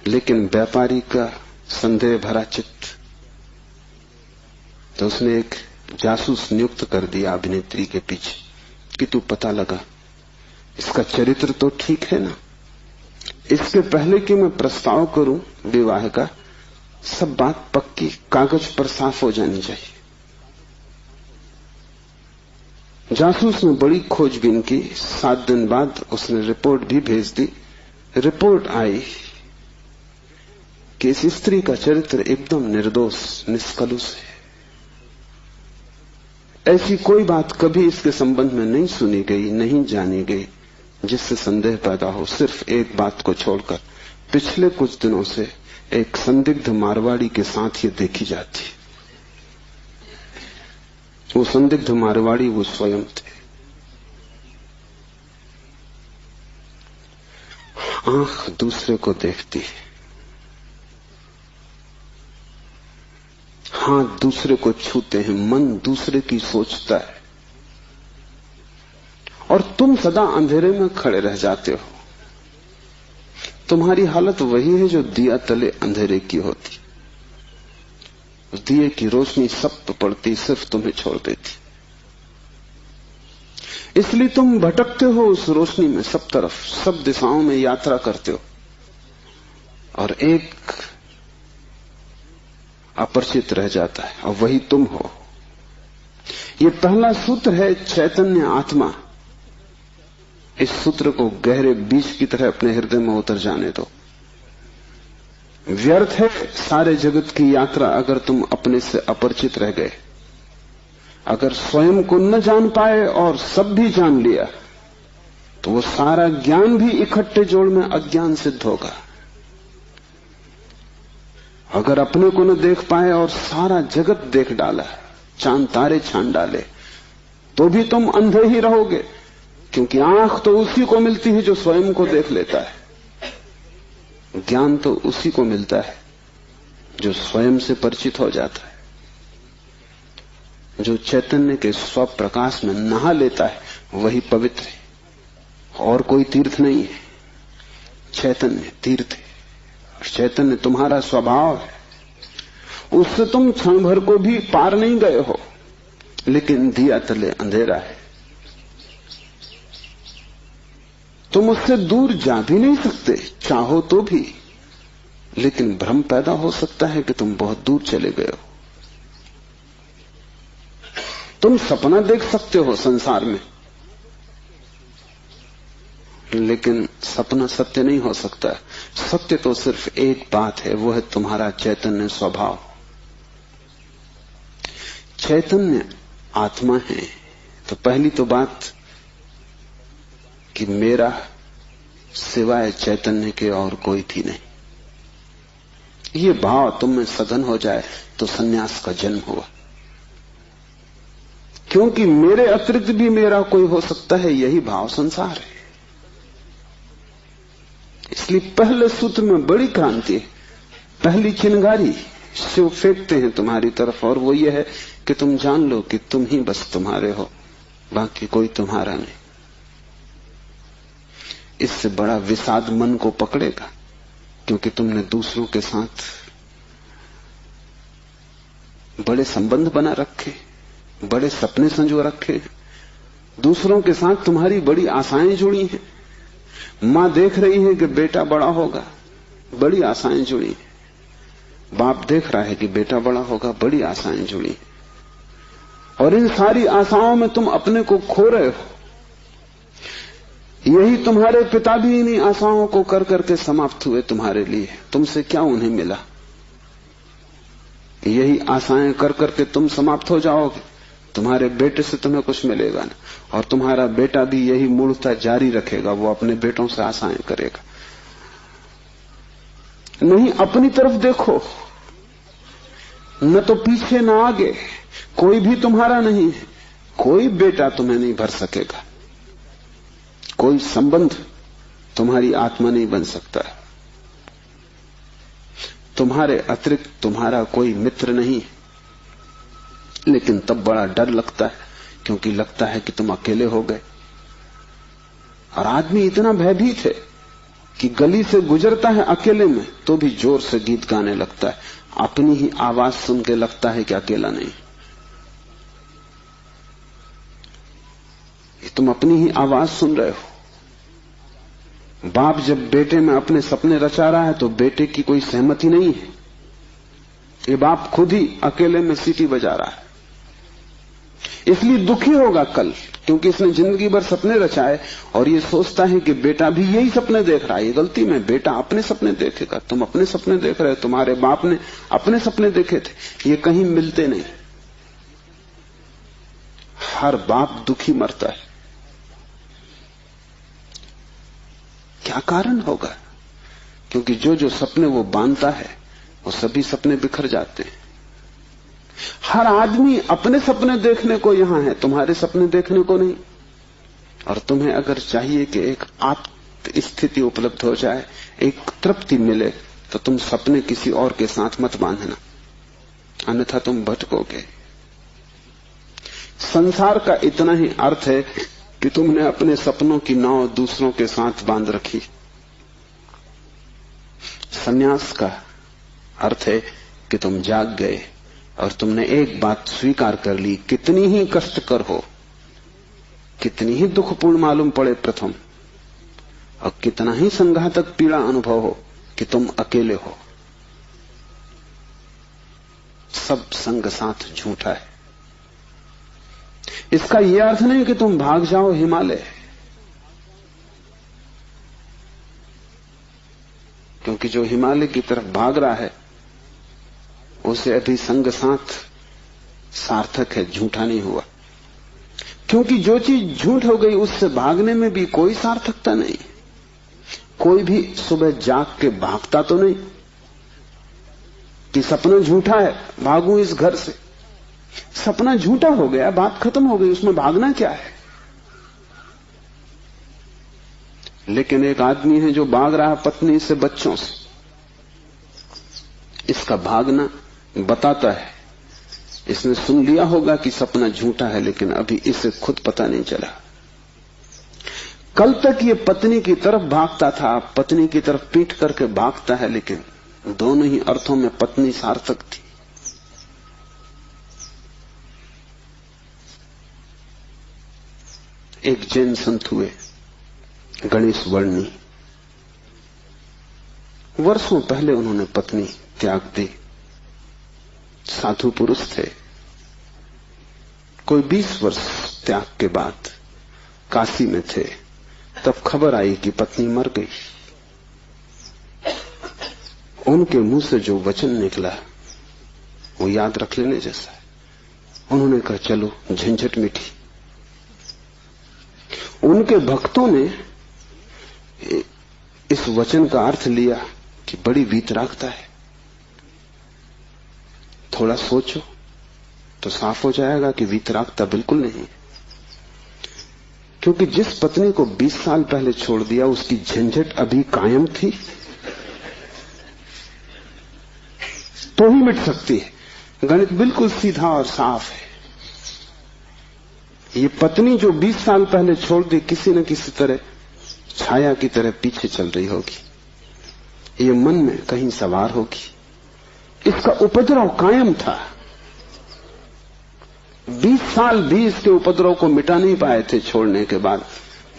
लेकिन व्यापारी का संदेह भरा चित्त, तो उसने एक जासूस नियुक्त कर दिया अभिनेत्री के पीछे कि तू पता लगा, इसका चरित्र तो ठीक है ना, इसके पहले कि मैं प्रस्ताव करूं विवाह का, सब बात पक्की कागज पर साफ हो जानी चाहिए। जासूस ने बड़ी खोजबीन की। 7 दिन बाद उसने रिपोर्ट भी भेज दी। रिपोर्ट आई कि इस स्त्री का चरित्र एकदम निर्दोष, निष्कलुष है। ऐसी कोई बात कभी इसके संबंध में नहीं सुनी गई, नहीं जानी गई जिससे संदेह पैदा हो। सिर्फ एक बात को छोड़कर पिछले कुछ दिनों से एक संदिग्ध मारवाड़ी के साथ ये देखी जाती। वो संदिग्ध मारवाड़ी वो स्वयं थे। आंख दूसरे को देखती है, हाथ दूसरे को छूते हैं, मन दूसरे की सोचता है, और तुम सदा अंधेरे में खड़े रह जाते हो। तुम्हारी हालत वही है जो दिया तले अंधेरे की होती। दिए की रोशनी सब पे पड़ती, सिर्फ तुम्हें छोड़ देती। इसलिए तुम भटकते हो उस रोशनी में, सब तरफ, सब दिशाओं में यात्रा करते हो, और एक अपरिचित रह जाता है, और वही तुम हो। ये पहला सूत्र है, चैतन्य आत्मा। इस सूत्र को गहरे बीज की तरह अपने हृदय में उतर जाने दो। व्यर्थ है सारे जगत की यात्रा अगर तुम अपने से अपरिचित रह गए। अगर स्वयं को न जान पाए और सब भी जान लिया तो वो सारा ज्ञान भी इकट्ठे जोड़ में अज्ञान सिद्ध होगा। अगर अपने को न देख पाए और सारा जगत देख डाला, चांद तारे छान डाले, तो भी तुम अंधे ही रहोगे, क्योंकि आंख तो उसी को मिलती है जो स्वयं को देख लेता है। ज्ञान तो उसी को मिलता है जो स्वयं से परिचित हो जाता है, जो चैतन्य के स्वप्रकाश में नहा लेता है, वही पवित्र है। और कोई तीर्थ नहीं है, चैतन्य तीर्थ है। चैतन्य तुम्हारा स्वभाव है, उससे तुम क्षण भर को भी पार नहीं गए हो, लेकिन दिया तले अंधेरा है। तुम उससे दूर जा भी नहीं सकते, चाहो तो भी, लेकिन भ्रम पैदा हो सकता है कि तुम बहुत दूर चले गए हो। तुम सपना देख सकते हो संसार में, लेकिन सपना सत्य नहीं हो सकता। सत्य तो सिर्फ एक बात है, वो है तुम्हारा चैतन्य स्वभाव। चैतन्य आत्मा है तो पहली तो बात कि मेरा सिवाय चैतन्य के और कोई भी नहीं। ये भाव तुम में सघन हो जाए तो सन्यास का जन्म हुआ, क्योंकि मेरे अतिरिक्त भी मेरा कोई हो सकता है, यही भाव संसार है। इसलिए पहले सूत्र में बड़ी क्रांति है। पहली चिंगारी शिव फेंकते हैं तुम्हारी तरफ, और वो ये है कि तुम जान लो कि तुम ही बस तुम्हारे हो, बाकी कोई तुम्हारा नहीं। इससे बड़ा विषाद मन को पकड़ेगा, क्योंकि तुमने दूसरों के साथ बड़े संबंध बना रखे, बड़े सपने संजो रखे, दूसरों के साथ तुम्हारी बड़ी आशाएं जुड़ी हैं। मां देख रही है कि बेटा बड़ा होगा, बड़ी आशाएं जुड़ी हैं। बाप देख रहा है कि बेटा बड़ा होगा, बड़ी आशाएं जुड़ी हैं। और इन सारी आशाओं में तुम अपने को खो रहे हो। यही तुम्हारे पिता भी इन्हीं आशाओं को कर करके समाप्त हुए तुम्हारे लिए। तुमसे क्या उन्हें मिला? यही आशाएं कर करके तुम समाप्त हो जाओगे। तुम्हारे बेटे से तुम्हें कुछ मिलेगा ना, और तुम्हारा बेटा भी यही मूर्खता जारी रखेगा, वो अपने बेटों से आशाएं करेगा। नहीं, अपनी तरफ देखो, न तो पीछे न आगे, कोई भी तुम्हारा नहीं है। कोई बेटा तुम्हें नहीं भर सकेगा, कोई संबंध तुम्हारी आत्मा नहीं बन सकता। तुम्हारे अतिरिक्त तुम्हारा कोई मित्र नहीं है। लेकिन तब बड़ा डर लगता है, क्योंकि लगता है कि तुम अकेले हो गए। और आदमी इतना भयभीत है कि गली से गुजरता है अकेले में तो भी जोर से गीत गाने लगता है। अपनी ही आवाज सुन के लगता है कि अकेला नहीं। तुम अपनी ही आवाज सुन रहे हो। बाप जब बेटे में अपने सपने रचा रहा है तो बेटे की कोई सहमति नहीं है। ये बाप खुद ही अकेले में सीटी बजा रहा है। इसलिए दुखी होगा कल, क्योंकि इसने जिंदगी भर सपने रचाए और ये सोचता है कि बेटा भी यही सपने देख रहा है। ये गलती में, बेटा अपने सपने देखेगा, तुम अपने सपने देख रहे हो, तुम्हारे बाप ने अपने सपने देखे थे, ये कहीं मिलते नहीं। हर बाप दुखी मरता है। क्या कारण होगा? क्योंकि जो जो सपने वो बांधता है वो सभी सपने बिखर जाते हैं। हर आदमी अपने सपने देखने को यहां है, तुम्हारे सपने देखने को नहीं। और तुम्हें अगर चाहिए कि एक आत्म स्थिति उपलब्ध हो जाए, एक तृप्ति मिले, तो तुम सपने किसी और के साथ मत बांधना, अन्यथा तुम भटकोगे। संसार का इतना ही अर्थ है कि तुमने अपने सपनों की नाव दूसरों के साथ बांध रखी। संन्यास का अर्थ है कि तुम जाग गए और तुमने एक बात स्वीकार कर ली, कितनी ही कष्टकर हो, कितनी ही दुखपूर्ण मालूम पड़े प्रथम, और कितना ही संघातक पीड़ा अनुभव हो, कि तुम अकेले हो। सब संग साथ झूठा है। इसका यह अर्थ नहीं कि तुम भाग जाओ हिमालय, क्योंकि जो हिमालय की तरफ भाग रहा है उसे अभी संग साथ सार्थक है, झूठा नहीं हुआ। क्योंकि जो चीज झूठ हो गई उससे भागने में भी कोई सार्थकता नहीं। कोई भी सुबह जाग के भागता तो नहीं कि सपना झूठा है, भागूं इस घर से। सपना झूठा हो गया, बात खत्म हो गई, उसमें भागना क्या है? लेकिन एक आदमी है जो भाग रहा है पत्नी से, बच्चों से, इसका भागना बताता है। इसने सुन लिया होगा कि सपना झूठा है, लेकिन अभी इसे खुद पता नहीं चला। कल तक ये पत्नी की तरफ भागता था, पत्नी की तरफ पीठ करके भागता है, लेकिन दोनों ही अर्थों में पत्नी सार्थक थी। एक जैन संत हुए, गणेश वर्णी। वर्षों पहले उन्होंने पत्नी त्याग दी। साधु पुरुष थे। कोई 20 वर्ष त्याग के बाद काशी में थे, तब खबर आई कि पत्नी मर गई। उनके मुंह से जो वचन निकला वो याद रख लेने जैसा है। उन्होंने कहा, चलो झंझट मिटी। उनके भक्तों ने इस वचन का अर्थ लिया कि बड़ी वीतरागता है, थोड़ा सोचो तो साफ हो जाएगा कि वीतरागता बिल्कुल नहीं। क्योंकि जिस पत्नी को 20 साल पहले छोड़ दिया उसकी झंझट अभी कायम थी, तो ही मिट सकती है। गणित बिल्कुल सीधा और साफ है। ये पत्नी जो 20 साल पहले छोड़ दी, किसी न किसी तरह छाया की तरह पीछे चल रही होगी, ये मन में कहीं सवार होगी। इसका उपद्रव कायम था। 20 साल भी इसके उपद्रव को मिटा नहीं पाए थे छोड़ने के बाद।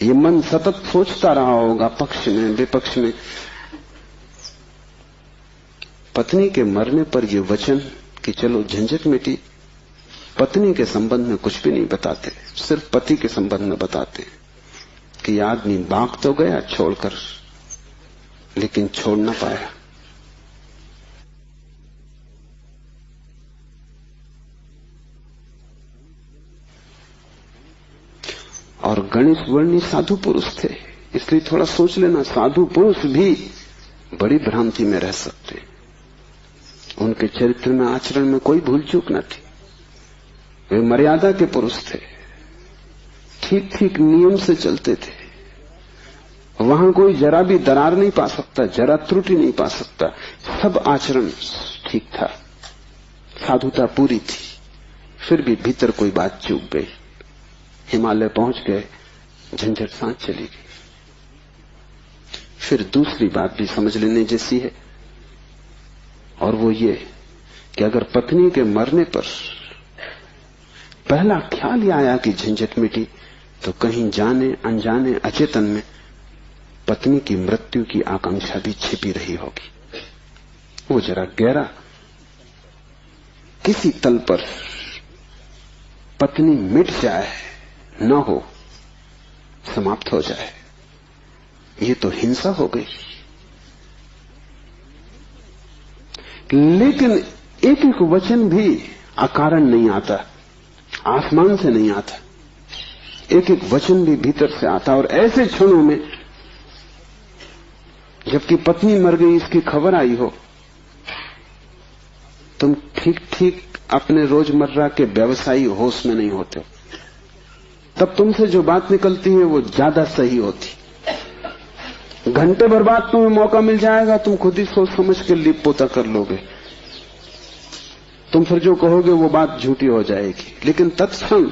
ये मन सतत सोचता रहा होगा, पक्ष में विपक्ष में। पत्नी के मरने पर यह वचन कि चलो झंझट मिटी, पत्नी के संबंध में कुछ भी नहीं बताते, सिर्फ पति के संबंध में बताते कि यह आदमी भाग तो गया छोड़कर, लेकिन छोड़ ना पाया। और गणेश वर्णी साधु पुरुष थे, इसलिए थोड़ा सोच लेना, साधु पुरुष भी बड़ी भ्रांति में रह सकते। उनके चरित्र में, आचरण में कोई भूल चूक न थी। वे मर्यादा के पुरुष थे, ठीक ठीक नियम से चलते थे। वहां कोई जरा भी दरार नहीं पा सकता, जरा त्रुटि नहीं पा सकता। सब आचरण ठीक था, साधुता पूरी थी। फिर भी भीतर कोई बात चूक गई। हिमालय पहुंच गए, झंझट सांस चली गई। फिर दूसरी बात भी समझ लेने जैसी है, और वो ये कि अगर पत्नी के मरने पर पहला ख्याल ही आया कि झंझट मिटी, तो कहीं जाने अनजाने अचेतन में पत्नी की मृत्यु की आकांक्षा भी छिपी रही होगी। वो जरा गहरा किसी तल पर पत्नी मिट जाए, न हो, समाप्त हो जाए, ये तो हिंसा हो गई। लेकिन एक एक वचन भी अकारण नहीं आता, आसमान से नहीं आता, एक एक वचन भी भीतर से आता। और ऐसे क्षणों में जबकि पत्नी मर गई इसकी खबर आई हो, तुम ठीक ठीक अपने रोजमर्रा के व्यवसायी होश में नहीं होते हो, तब तुमसे जो बात निकलती है वो ज्यादा सही होती। घंटे भर बाद तुम्हें मौका मिल जाएगा, तुम खुद ही सोच समझ के लीप पोता कर लोगे, तुम फिर जो कहोगे वो बात झूठी हो जाएगी। लेकिन तत्क्षण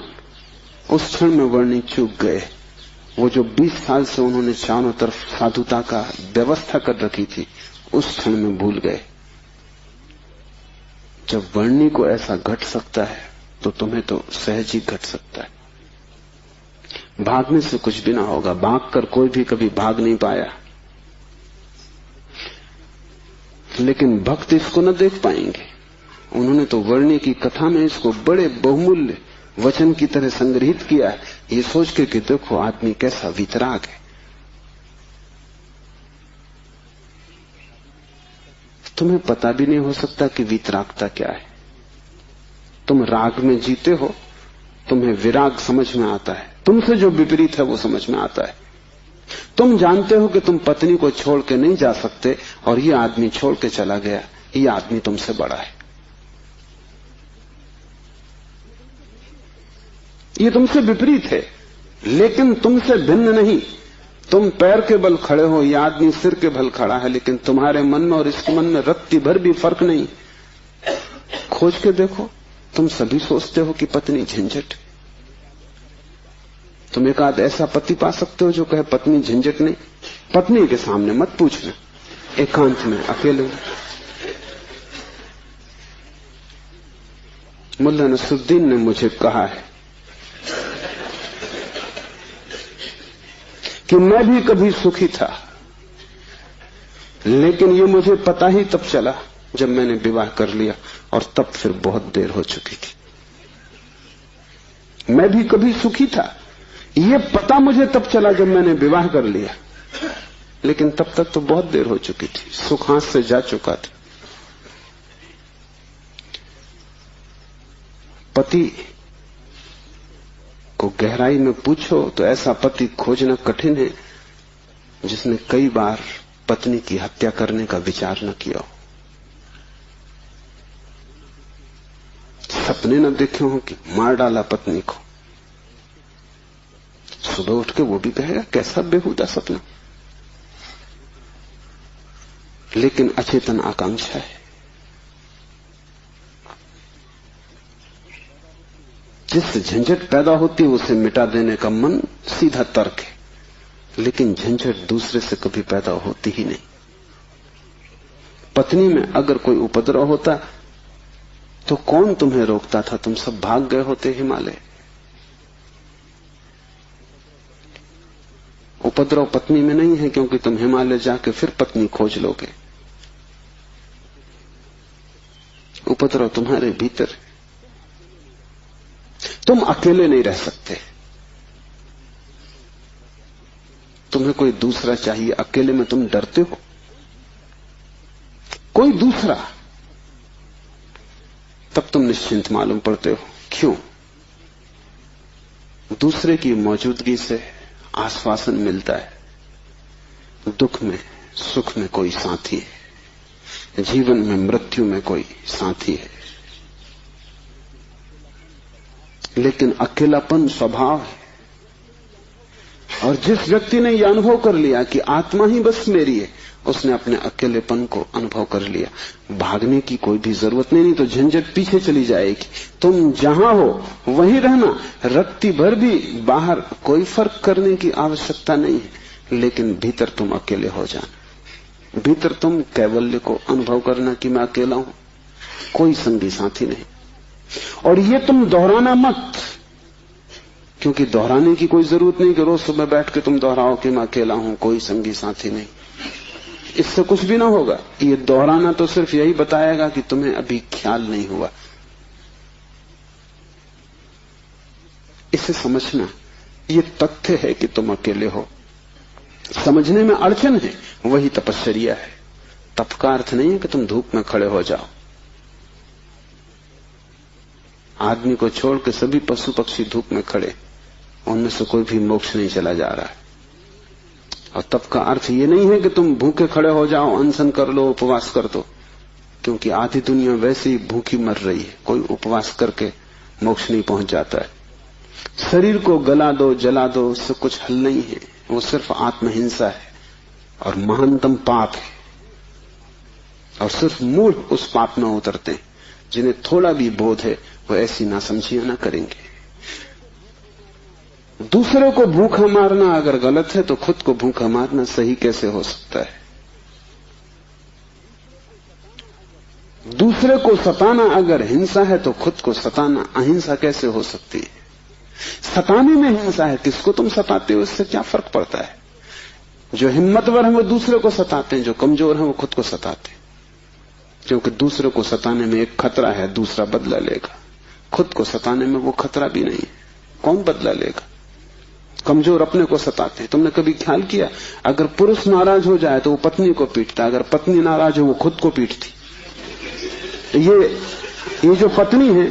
उस क्षण में वर्णी चूक गए। वो जो 20 साल से उन्होंने चारों तरफ साधुता का व्यवस्था कर रखी थी, उस क्षण में भूल गए। जब वर्णी को ऐसा घट सकता है तो तुम्हें तो सहज ही घट सकता है। भागने से कुछ भी ना होगा, भागकर कोई भी कभी भाग नहीं पाया। लेकिन भक्त इसको न देख पाएंगे। उन्होंने तो वर्णी की कथा में इसको बड़े बहुमूल्य वचन की तरह संग्रहित किया है, ये सोच के कि देखो आदमी कैसा वितराग है। तुम्हें पता भी नहीं हो सकता कि वितरागता क्या है। तुम राग में जीते हो, तुम्हें विराग समझ में आता है, तुमसे जो विपरीत है वो समझ में आता है। तुम जानते हो कि तुम पत्नी को छोड़ के नहीं जा सकते, और ये आदमी छोड़ के चला गया, ये आदमी तुमसे बड़ा है। ये तुमसे विपरीत है, लेकिन तुमसे भिन्न नहीं। तुम पैर के बल खड़े हो, यह आदमी सिर के बल खड़ा है, लेकिन तुम्हारे मन में और इसके मन में रत्ती भर भी फर्क नहीं। खोज के देखो, तुम सभी सोचते हो कि पत्नी झंझट। तुम एक आध ऐसा पति पा सकते हो जो कहे पत्नी झंझट नहीं। पत्नी के सामने मत पूछना, एकांत में अकेले। मुल्ला नसरुद्दीन ने मुझे कहा है कि मैं भी कभी सुखी था, लेकिन ये मुझे पता ही तब चला जब मैंने विवाह कर लिया, और तब फिर बहुत देर हो चुकी थी। मैं भी कभी सुखी था, ये पता मुझे तब चला जब मैंने विवाह कर लिया, लेकिन तब तक तो बहुत देर हो चुकी थी, सुख हाथ से जा चुका था। पति को गहराई में पूछो तो ऐसा पति खोजना कठिन है जिसने कई बार पत्नी की हत्या करने का विचार न किया हो, सपने न देखे हो कि मार डाला पत्नी को। सुबह उठ के वो भी कहेगा कैसा बेहुदा सपना, लेकिन अचेतन आकांक्षा है। जिससे झंझट पैदा होती है उसे मिटा देने का मन सीधा तर्क है, लेकिन झंझट दूसरे से कभी पैदा होती ही नहीं। पत्नी में अगर कोई उपद्रव होता तो कौन तुम्हें रोकता था? तुम सब भाग गए होते हिमालय। उपद्रव पत्नी में नहीं है, क्योंकि तुम हिमालय जाके फिर पत्नी खोज लोगे। उपद्रव तुम्हारे भीतर। तुम अकेले नहीं रह सकते, तुम्हें कोई दूसरा चाहिए। अकेले में तुम डरते हो, कोई दूसरा, तब तुम निश्चिंत मालूम पड़ते हो। क्यों? दूसरे की मौजूदगी से आश्वासन मिलता है। दुख में सुख में कोई साथी है, जीवन में मृत्यु में कोई साथी है। लेकिन अकेलापन स्वभाव है, और जिस व्यक्ति ने यह अनुभव कर लिया कि आत्मा ही बस मेरी है, उसने अपने अकेलेपन को अनुभव कर लिया। भागने की कोई भी जरूरत नहीं तो झंझट पीछे चली जाएगी। तुम जहां हो वहीं रहना, रत्ती भर भी बाहर कोई फर्क करने की आवश्यकता नहीं है, लेकिन भीतर तुम अकेले हो जाना। भीतर तुम कैवल्य को अनुभव करना कि मैं अकेला हूं, कोई संगी साथी नहीं। और ये तुम दोहराना मत, क्योंकि दोहराने की कोई जरूरत नहीं कि रोज सुबह बैठ के तुम दोहराओ कि मैं अकेला हूं, कोई संगी साथी नहीं। इससे कुछ भी ना होगा। ये दोहराना तो सिर्फ यही बताएगा कि तुम्हें अभी ख्याल नहीं हुआ। इसे समझना, ये तथ्य है कि तुम अकेले हो। समझने में अड़चन है, वही तपश्चर्या है। तप का अर्थ नहीं है कि तुम धूप में खड़े हो जाओ। आदमी को छोड़ के सभी पशु पक्षी धूप में खड़े, उनमें से कोई भी मोक्ष नहीं चला जा रहा है। और तप का अर्थ ये नहीं है कि तुम भूखे खड़े हो जाओ, अनशन कर लो, उपवास कर दो, क्योंकि आधी दुनिया वैसे ही भूखी मर रही है। कोई उपवास करके मोक्ष नहीं पहुंच जाता है। शरीर को गला दो, जला दो, उससे कुछ हल नहीं है। वो सिर्फ आत्महिंसा है और महानतम पाप है। और सिर्फ मूढ़ उस पाप में उतरते हैं। जिन्हें थोड़ा भी बोध है वो ऐसी नासमझियां ना करेंगे। दूसरे को भूखा मारना अगर गलत है तो खुद को भूखा मारना सही कैसे हो सकता है? दूसरे को सताना अगर हिंसा है तो खुद को सताना अहिंसा कैसे हो सकती है? सताने में हिंसा है, किसको तुम सताते हो इससे क्या फर्क पड़ता है? जो हिम्मतवर है वो दूसरे को सताते हैं, जो कमजोर है वो खुद को सताते हैं। क्योंकि दूसरे को सताने में एक खतरा है, दूसरा बदला लेगा। खुद को सताने में वो खतरा भी नहीं है, कौन बदला लेगा? कमजोर अपने को सताते हैं। तुमने कभी ख्याल किया, अगर पुरुष नाराज हो जाए तो वो पत्नी को पीटता, अगर पत्नी नाराज हो वो खुद को पीटती। ये जो पत्नी है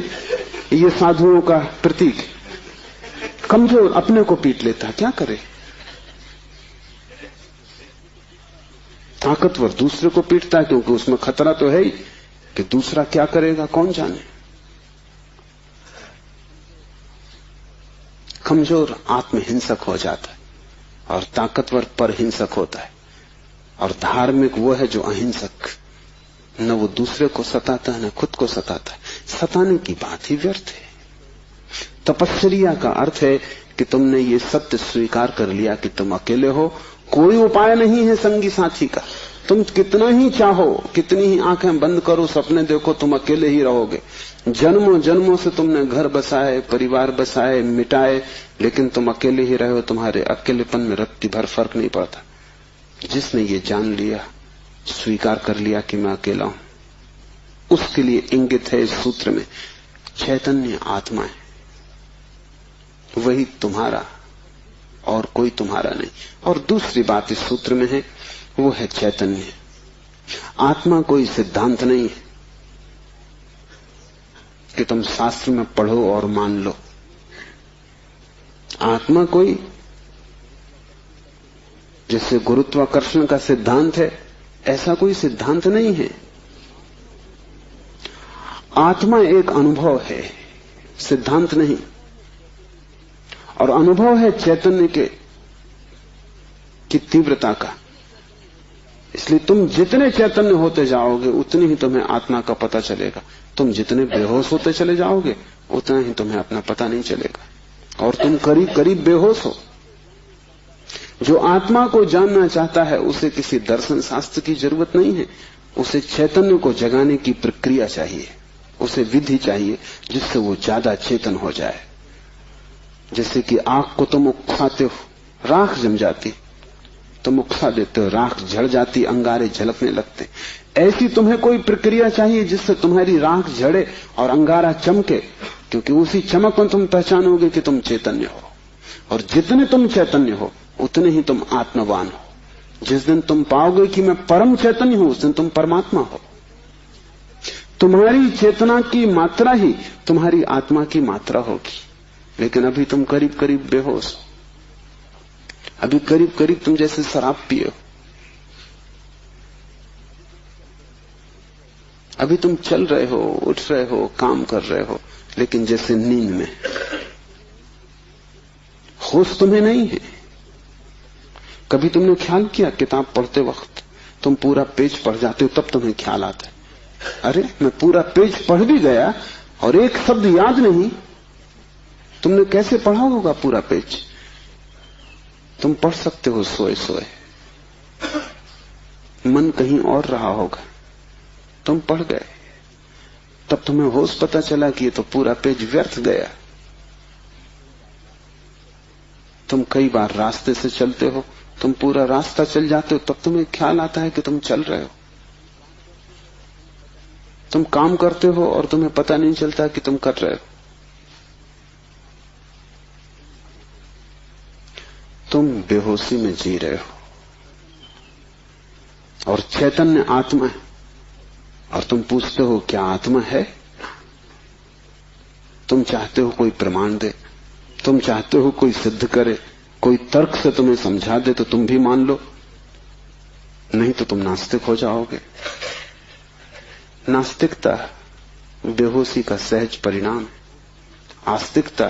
ये साधुओं का प्रतीक है। कमजोर अपने को पीट लेता, क्या करे? ताकतवर दूसरे को पीटता है, क्योंकि उसमें खतरा तो है ही कि दूसरा क्या करेगा कौन जाने। कमजोर आत्महिंसक हो जाता है और ताकतवर परहिंसक होता है। और धार्मिक वो है जो अहिंसक, न वो दूसरे को सताता है न खुद को सताता है। सताने की बात ही व्यर्थ है। तपश्चर्या का अर्थ है कि तुमने ये सत्य स्वीकार कर लिया कि तुम अकेले हो, कोई उपाय नहीं है संगी साथी का। तुम कितना ही चाहो, कितनी ही आंखें बंद करो, सपने देखो, तुम अकेले ही रहोगे। जन्मों जन्मों से तुमने घर बसाए, परिवार बसाए, मिटाए, लेकिन तुम अकेले ही रहे हो। तुम्हारे अकेलेपन में रत्ती भर फर्क नहीं पड़ता। जिसने ये जान लिया, स्वीकार कर लिया कि मैं अकेला हूं, उसके लिए इंगित है इस सूत्र में चैतन्य आत्मा है, वही तुम्हारा और कोई तुम्हारा नहीं। और दूसरी बात इस सूत्र में है, वो है चैतन्य। आत्मा कोई सिद्धांत नहीं है कि तुम शास्त्र में पढ़ो और मान लो। आत्मा कोई जैसे गुरुत्वाकर्षण का सिद्धांत है, ऐसा कोई सिद्धांत नहीं है। आत्मा एक अनुभव है, सिद्धांत नहीं। और अनुभव है चैतन्य की तीव्रता का। इसलिए तुम जितने चैतन्य होते जाओगे उतनी ही तुम्हें आत्मा का पता चलेगा। तुम जितने बेहोश होते चले जाओगे उतना ही तुम्हें अपना पता नहीं चलेगा। और तुम करीब करीब बेहोश हो। जो आत्मा को जानना चाहता है उसे किसी दर्शन शास्त्र की जरूरत नहीं है, उसे चैतन्य को जगाने की प्रक्रिया चाहिए, उसे विधि चाहिए जिससे वो ज्यादा चेतन हो जाए। जैसे कि आग को तुम उकसाते हो, राख जम जाती, तुम उकसा देते हो, राख झड़ जाती, अंगारे झलकने लगते। ऐसी तुम्हें कोई प्रक्रिया चाहिए जिससे तुम्हारी राख झड़े और अंगारा चमके, क्योंकि उसी चमक में तुम पहचानोगे कि तुम चैतन्य हो। और जितने तुम चैतन्य हो उतने ही तुम आत्मवान हो। जिस दिन तुम पाओगे कि मैं परम चैतन्य हूं, उस दिन तुम परमात्मा हो। तुम्हारी चेतना की मात्रा ही तुम्हारी आत्मा की मात्रा होगी। लेकिन अभी तुम करीब करीब बेहोश हो, अभी करीब करीब तुम जैसे शराब पिए हो। अभी तुम चल रहे हो, उठ रहे हो, काम कर रहे हो, लेकिन जैसे नींद में। होश तुम्हें नहीं है। कभी तुमने ख्याल किया, किताब पढ़ते वक्त तुम पूरा पेज पढ़ जाते हो, तब तुम्हें ख्याल आता है, अरे मैं पूरा पेज पढ़ भी गया और एक शब्द याद नहीं। तुमने कैसे पढ़ा होगा पूरा पेज? तुम पढ़ सकते हो सोए सोए, मन कहीं और रहा होगा, तुम पढ़ गए, तब तुम्हें होश पता चला कि ये तो पूरा पेज व्यर्थ गया। तुम कई बार रास्ते से चलते हो, तुम पूरा रास्ता चल जाते हो, तब तुम्हें ख्याल आता है कि तुम चल रहे हो। तुम काम करते हो और तुम्हें पता नहीं चलता कि तुम कर रहे हो। तुम बेहोशी में जी रहे हो और चैतन्य आत्मा है, और तुम पूछते हो क्या आत्मा है? तुम चाहते हो कोई प्रमाण दे, तुम चाहते हो कोई सिद्ध करे, कोई तर्क से तुम्हें समझा दे तो तुम भी मान लो, नहीं तो तुम नास्तिक हो जाओगे। नास्तिकता बेहोशी का सहज परिणाम है, आस्तिकता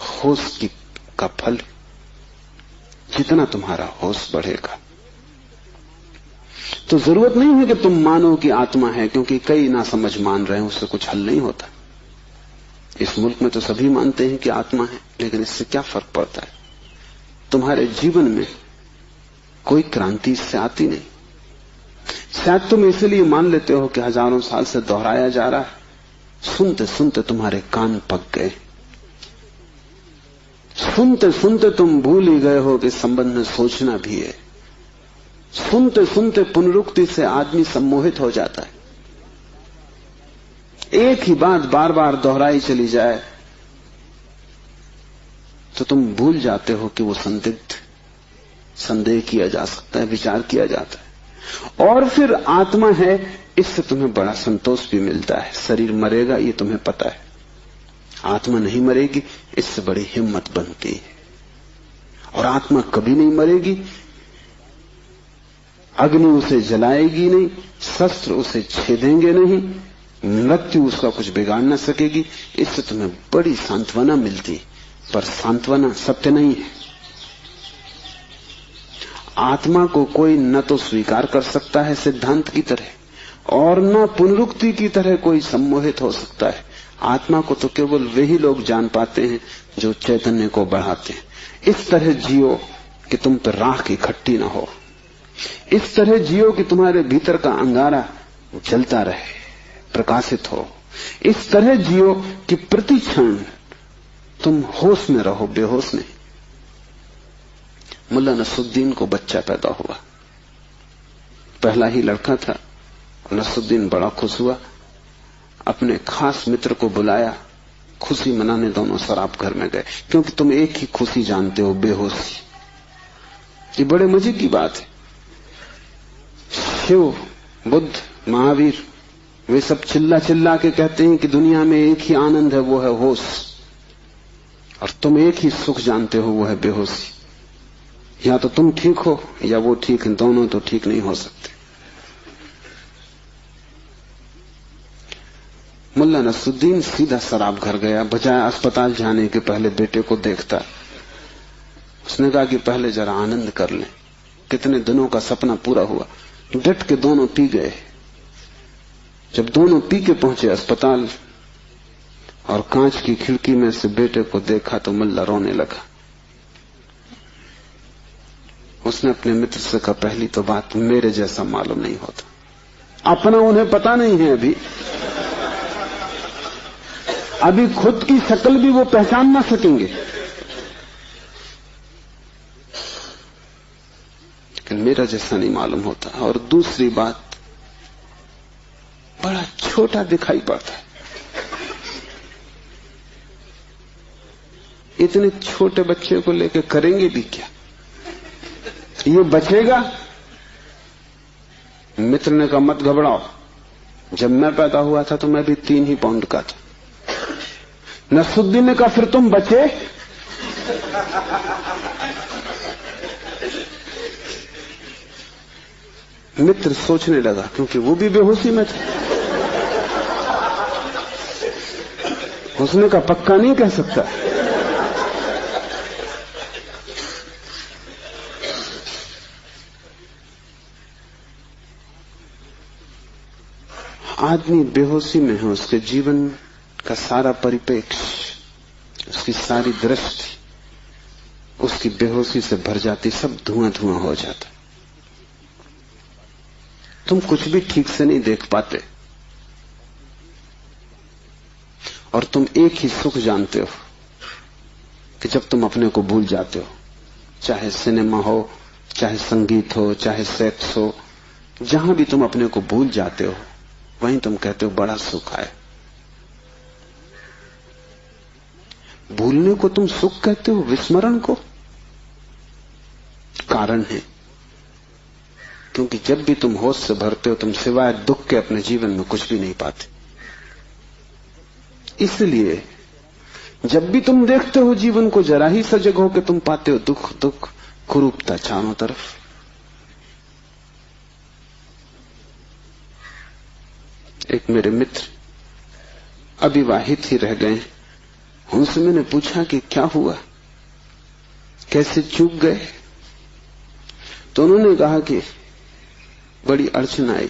होश का फल। जितना तुम्हारा होश बढ़ेगा तो जरूरत नहीं है कि तुम मानो कि आत्मा है, क्योंकि कई ना समझ मान रहे हैं, उससे कुछ हल नहीं होता। इस मुल्क में तो सभी मानते हैं कि आत्मा है, लेकिन इससे क्या फर्क पड़ता है? तुम्हारे जीवन में कोई क्रांति इससे आती नहीं। शायद तुम इसलिए मान लेते हो कि हजारों साल से दोहराया जा रहा है। सुनते सुनते तुम्हारे कान पक गए, सुनते सुनते तुम भूल ही गए हो कि संबंध में सोचना भी है। सुनते सुनते पुनरुक्ति से आदमी सम्मोहित हो जाता है। एक ही बात बार बार दोहराई चली जाए तो तुम भूल जाते हो कि वो संदेह किया जा सकता है, विचार किया जाता है। और फिर आत्मा है, इससे तुम्हें बड़ा संतोष भी मिलता है। शरीर मरेगा ये तुम्हें पता है, आत्मा नहीं मरेगी, इससे बड़ी हिम्मत बनती है। और आत्मा कभी नहीं मरेगी, अग्नि उसे जलाएगी नहीं, शस्त्र उसे छेदेंगे नहीं, मृत्यु उसका कुछ बिगाड़ न सकेगी। इससे तुम्हें बड़ी सांत्वना मिलती, पर सांत्वना सत्य नहीं है। आत्मा को कोई न तो स्वीकार कर सकता है सिद्धांत की तरह, और न पुनरुक्ति की तरह कोई सम्मोहित हो सकता है। आत्मा को तो केवल वही लोग जान पाते हैं जो चैतन्य को बढ़ाते हैं। इस तरह जियो कि तुम पर राख इकट्ठी न हो, इस तरह जियो कि तुम्हारे भीतर का अंगारा जलता रहे, प्रकाशित हो। इस तरह जियो कि प्रति क्षण तुम होश में रहो, बेहोश नहीं। मुल्ला नसरुद्दीन को बच्चा पैदा हुआ, पहला ही लड़का था। नसरुद्दीन बड़ा खुश हुआ, अपने खास मित्र को बुलाया, खुशी मनाने दोनों शराब घर में गए। क्योंकि तुम एक ही खुशी जानते हो, बेहोशी। ये बड़े मजे की बात है। शिव, बुद्ध, महावीर, वे सब चिल्ला चिल्ला के कहते हैं कि दुनिया में एक ही आनंद है, वो है होश। और तुम एक ही सुख जानते हो, वो है बेहोशी। या तो तुम ठीक हो या वो ठीक है, दोनों तो ठीक नहीं हो सकते। मुल्ला नसरुद्दीन सीधा शराब घर गया, बजाय अस्पताल जाने के पहले बेटे को देखता। उसने कहा कि पहले जरा आनंद कर लें, कितने दिनों का सपना पूरा हुआ। डट के दोनों पी गए। जब दोनों पी के पहुंचे अस्पताल और कांच की खिड़की में से बेटे को देखा तो मुल्ला रोने लगा। उसने अपने मित्र से कहा, पहली तो बात मेरे जैसा मालूम नहीं होता। अपना उन्हें पता नहीं है, अभी खुद की शक्ल भी वो पहचान ना सकेंगे, लेकिन मेरा जैसा नहीं मालूम होता। और दूसरी बात, बड़ा छोटा दिखाई पड़ता है। इतने छोटे बच्चे को लेकर करेंगे भी क्या? ये बचेगा? मित्र ने कहा, मत घबराओ, जब मैं पैदा हुआ था तो मैं भी 3 ही पाउंड का था। नसरुद्दीन ने कहा, फिर तुम बचे? मित्र सोचने लगा, क्योंकि वो भी बेहोशी में था। उसने कहा, पक्का नहीं कह सकता। आदमी बेहोशी में है, उसके जीवन का सारा परिप्रेक्ष्य, उसकी सारी दृष्टि उसकी बेहोशी से भर जाती, सब धुआं धुआं हो जाता। तुम कुछ भी ठीक से नहीं देख पाते, और तुम एक ही सुख जानते हो कि जब तुम अपने को भूल जाते हो, चाहे सिनेमा हो, चाहे संगीत हो, चाहे सेक्स हो, जहां भी तुम अपने को भूल जाते हो, वहीं तुम कहते हो बड़ा सुख आए। भूलने को तुम सुख कहते हो, विस्मरण को? कारण है, क्योंकि जब भी तुम होश से भरते हो तुम सिवाय दुख के अपने जीवन में कुछ भी नहीं पाते। इसलिए जब भी तुम देखते हो जीवन को, जरा ही सजग हो के तुम पाते हो दुख दुख, कुरूपता चारों तरफ। एक मेरे मित्र अविवाहित ही रह गए, उनसे मैंने पूछा कि क्या हुआ, कैसे चूक गए? तो उन्होंने कहा कि बड़ी अड़चन आई।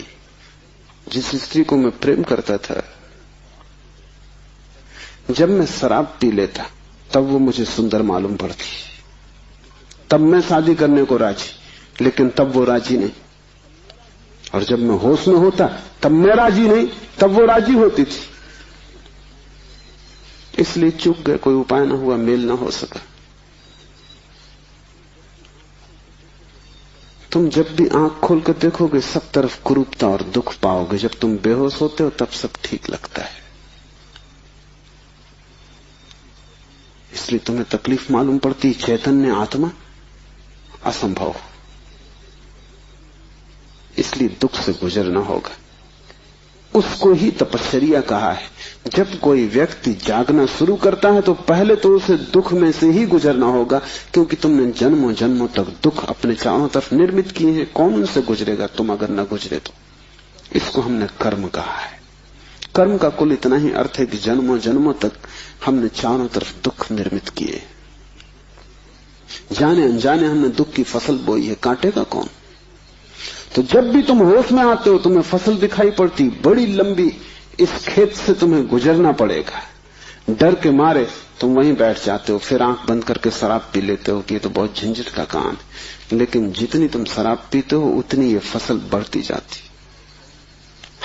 जिस स्त्री को मैं प्रेम करता था, जब मैं शराब पी लेता तब वो मुझे सुंदर मालूम पड़ती, तब मैं शादी करने को राजी, लेकिन तब वो राजी नहीं। और जब मैं होश में होता तब मैं राजी नहीं, तब वो राजी होती थी। इसलिए चूक गए, कोई उपाय न हुआ, मेल न हो सका। तुम जब भी आंख खोल कर देखोगे सब तरफ कुरूपता और दुख पाओगे। जब तुम बेहोश होते हो तब सब ठीक लगता है। इसलिए तुम्हें तकलीफ मालूम पड़ती, चैतन्य आत्मा असंभव। इसलिए दुख से गुजरना होगा। उसको ही तपश्चर्या कहा है। जब कोई व्यक्ति जागना शुरू करता है तो पहले तो उसे दुख में से ही गुजरना होगा, क्योंकि तुमने जन्मों जन्मों तक दुख अपने चारों तरफ निर्मित किए हैं। कौन उनसे गुजरेगा तुम अगर न गुजरे तो? इसको हमने कर्म कहा है। कर्म का कुल इतना ही अर्थ है कि जन्मों जन्मों तक हमने चारों तरफ दुख निर्मित किए, जाने अनजाने हमने दुख की फसल बोई है, काटेगा कौन? तो जब भी तुम होश में आते हो तुम्हें फसल दिखाई पड़ती, बड़ी लंबी, इस खेत से तुम्हें गुजरना पड़ेगा। डर के मारे तुम वहीं बैठ जाते हो, फिर आंख बंद करके शराब पी लेते हो कि ये तो बहुत झंझट का काम है। लेकिन जितनी तुम शराब पीते हो उतनी ये फसल बढ़ती जाती।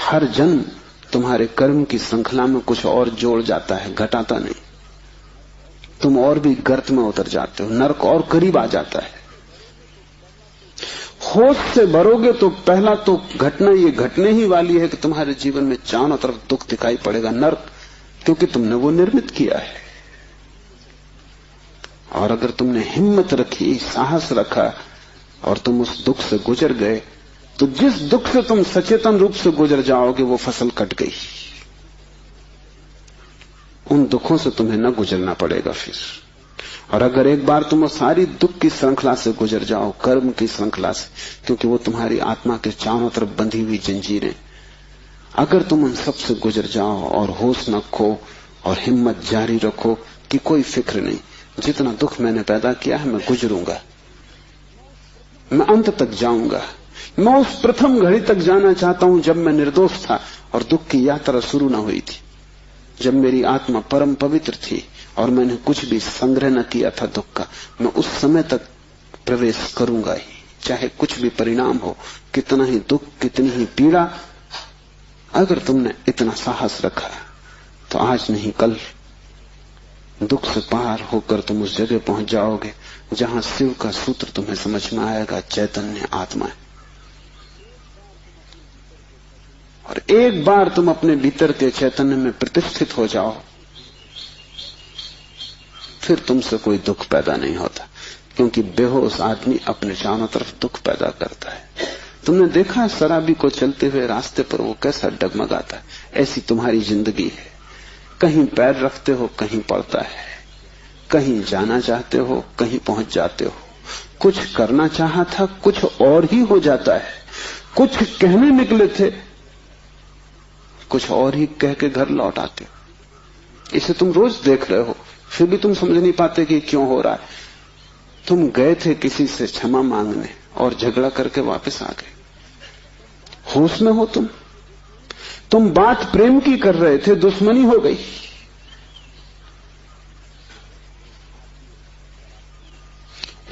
हर जन्म तुम्हारे कर्म की श्रृंखला में कुछ और जोड़ जाता है, घटाता नहीं। तुम और भी गर्त में उतर जाते हो, नरक और करीब आ जाता है। होश से भरोगे तो पहला तो घटना ये घटने ही वाली है कि तुम्हारे जीवन में चारों तरफ दुख दिखाई पड़ेगा, नरक, क्योंकि तुमने वो निर्मित किया है। और अगर तुमने हिम्मत रखी, साहस रखा और तुम उस दुख से गुजर गए, तो जिस दुख से तुम सचेतन रूप से गुजर जाओगे वो फसल कट गई। उन दुखों से तुम्हें न गुजरना पड़ेगा फिर। और अगर एक बार तुम सारी दुख की श्रृंखला से गुजर जाओ, कर्म की श्रृंखला से, क्योंकि वो तुम्हारी आत्मा के चारों तरफ बंधी हुई जंजीरें, अगर तुम उन सब से गुजर जाओ और होश न खो और हिम्मत जारी रखो कि कोई फिक्र नहीं, जितना दुख मैंने पैदा किया है मैं गुजरूंगा, मैं अंत तक जाऊंगा। मैं उस प्रथम घड़ी तक जाना चाहता हूं जब मैं निर्दोष था और दुख की यात्रा शुरू न हुई थी, जब मेरी आत्मा परम पवित्र थी और मैंने कुछ भी संग्रह न किया था दुख का। मैं उस समय तक प्रवेश करूंगा ही, चाहे कुछ भी परिणाम हो, कितना ही दुख, कितनी ही पीड़ा। अगर तुमने इतना साहस रखा तो आज नहीं कल दुख से पार होकर तुम उस जगह पहुंच जाओगे जहां शिव का सूत्र तुम्हें समझ में आएगा, चैतन्य आत्मा है। और एक बार तुम अपने भीतर के चैतन्य में प्रतिष्ठित हो जाओ, फिर तुमसे कोई दुख पैदा नहीं होता, क्योंकि बेहोश आदमी अपने चारों तरफ दुख पैदा करता है। तुमने देखा शराबी को चलते हुए रास्ते पर वो कैसा डगमगाता है? ऐसी तुम्हारी जिंदगी है। कहीं पैर रखते हो कहीं पड़ता है, कहीं जाना चाहते हो कहीं पहुंच जाते हो, कुछ करना चाहा था कुछ और ही हो जाता है, कुछ कहने निकले थे कुछ और ही कह के घर लौट आते हो। इसे तुम रोज देख रहे हो, फिर भी तुम समझ नहीं पाते कि क्यों हो रहा है। तुम गए थे किसी से क्षमा मांगने और झगड़ा करके वापस आ गए। होश में हो तुम बात प्रेम की कर रहे थे, दुश्मनी हो गई।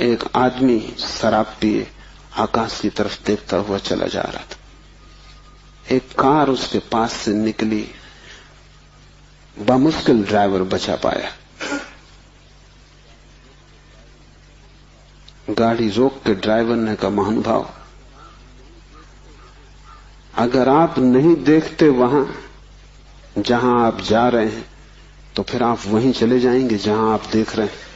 एक आदमी शराब पिए आकाश की तरफ देखता हुआ चला जा रहा था। एक कार उसके पास से निकली, बामुश्किल ड्राइवर बचा पाया। गाड़ी रोक के ड्राइवर ने कहा, महानुभाव, अगर आप नहीं देखते वहां जहां आप जा रहे हैं तो फिर आप वहीं चले जाएंगे जहां आप देख रहे हैं।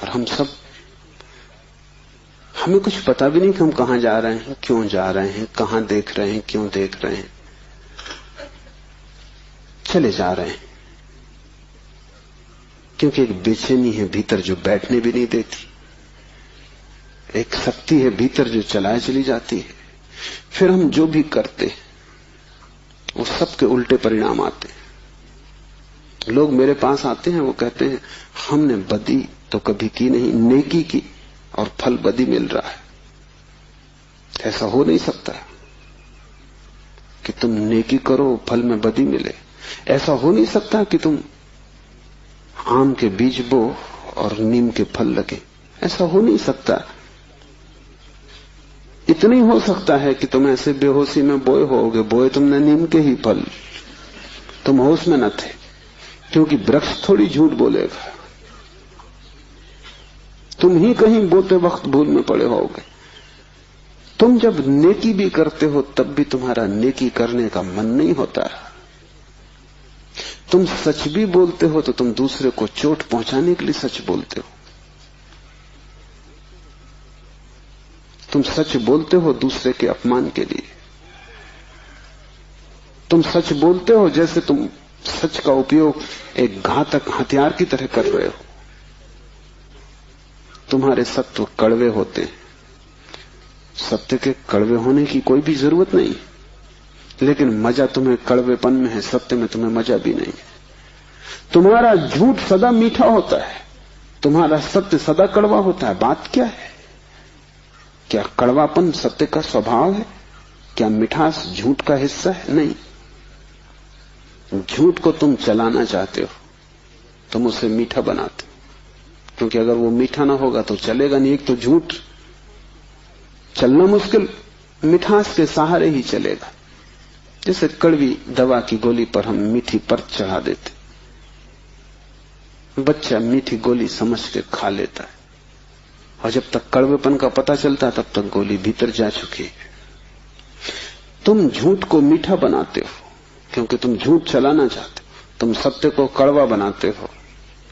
और हमें कुछ पता भी नहीं कि हम कहां जा रहे हैं, क्यों जा रहे हैं, कहां देख रहे हैं, क्यों देख रहे हैं। चले जा रहे हैं क्योंकि एक बेचैनी है भीतर जो बैठने भी नहीं देती, एक शक्ति है भीतर जो चलाए चली जाती है। फिर हम जो भी करते वो सबके उल्टे परिणाम आते हैं। लोग मेरे पास आते हैं, वो कहते हैं हमने बदी तो कभी की नहीं, नेकी की और फल बदी मिल रहा है। ऐसा हो नहीं सकता कि तुम नेकी करो फल में बदी मिले। ऐसा हो नहीं सकता कि तुम आम के बीज बो और नीम के फल लगे। ऐसा हो नहीं सकता। इतना ही हो सकता है कि तुम ऐसे बेहोशी में बोए होगे, बोए तुमने नीम के ही फल, तुम होश में न थे, क्योंकि वृक्ष थोड़ी झूठ बोलेगा। तुम ही कहीं बोते वक्त भूल में पड़े होगे। तुम जब नेकी भी करते हो तब भी तुम्हारा नेकी करने का मन नहीं होता। तुम सच भी बोलते हो तो तुम दूसरे को चोट पहुंचाने के लिए सच बोलते हो। तुम सच बोलते हो दूसरे के अपमान के लिए। तुम सच बोलते हो जैसे तुम सच का उपयोग एक घातक हथियार की तरह कर रहे हो। तुम्हारे सत्य कड़वे होते हैं। सत्य के कड़वे होने की कोई भी जरूरत नहीं, लेकिन मजा तुम्हें कड़वेपन में है, सत्य में तुम्हें मजा भी नहीं है। तुम्हारा झूठ सदा मीठा होता है, तुम्हारा सत्य सदा कड़वा होता है। बात क्या है? क्या कड़वापन सत्य का स्वभाव है? क्या मिठास झूठ का हिस्सा है? नहीं। झूठ को तुम चलाना चाहते हो, तुम उसे मीठा बनाते हो, क्योंकि अगर वो मीठा ना होगा तो चलेगा नहीं। एक तो झूठ चलना मुश्किल, मिठास के सहारे ही चलेगा। जैसे कड़वी दवा की गोली पर हम मीठी परत चढ़ा देते, बच्चा मीठी गोली समझ के खा लेता है, और जब तक कड़वेपन का पता चलता है तब तक गोली भीतर जा चुकी है। तुम झूठ को मीठा बनाते हो क्योंकि तुम झूठ चलाना चाहते हो। तुम सत्य को कड़वा बनाते हो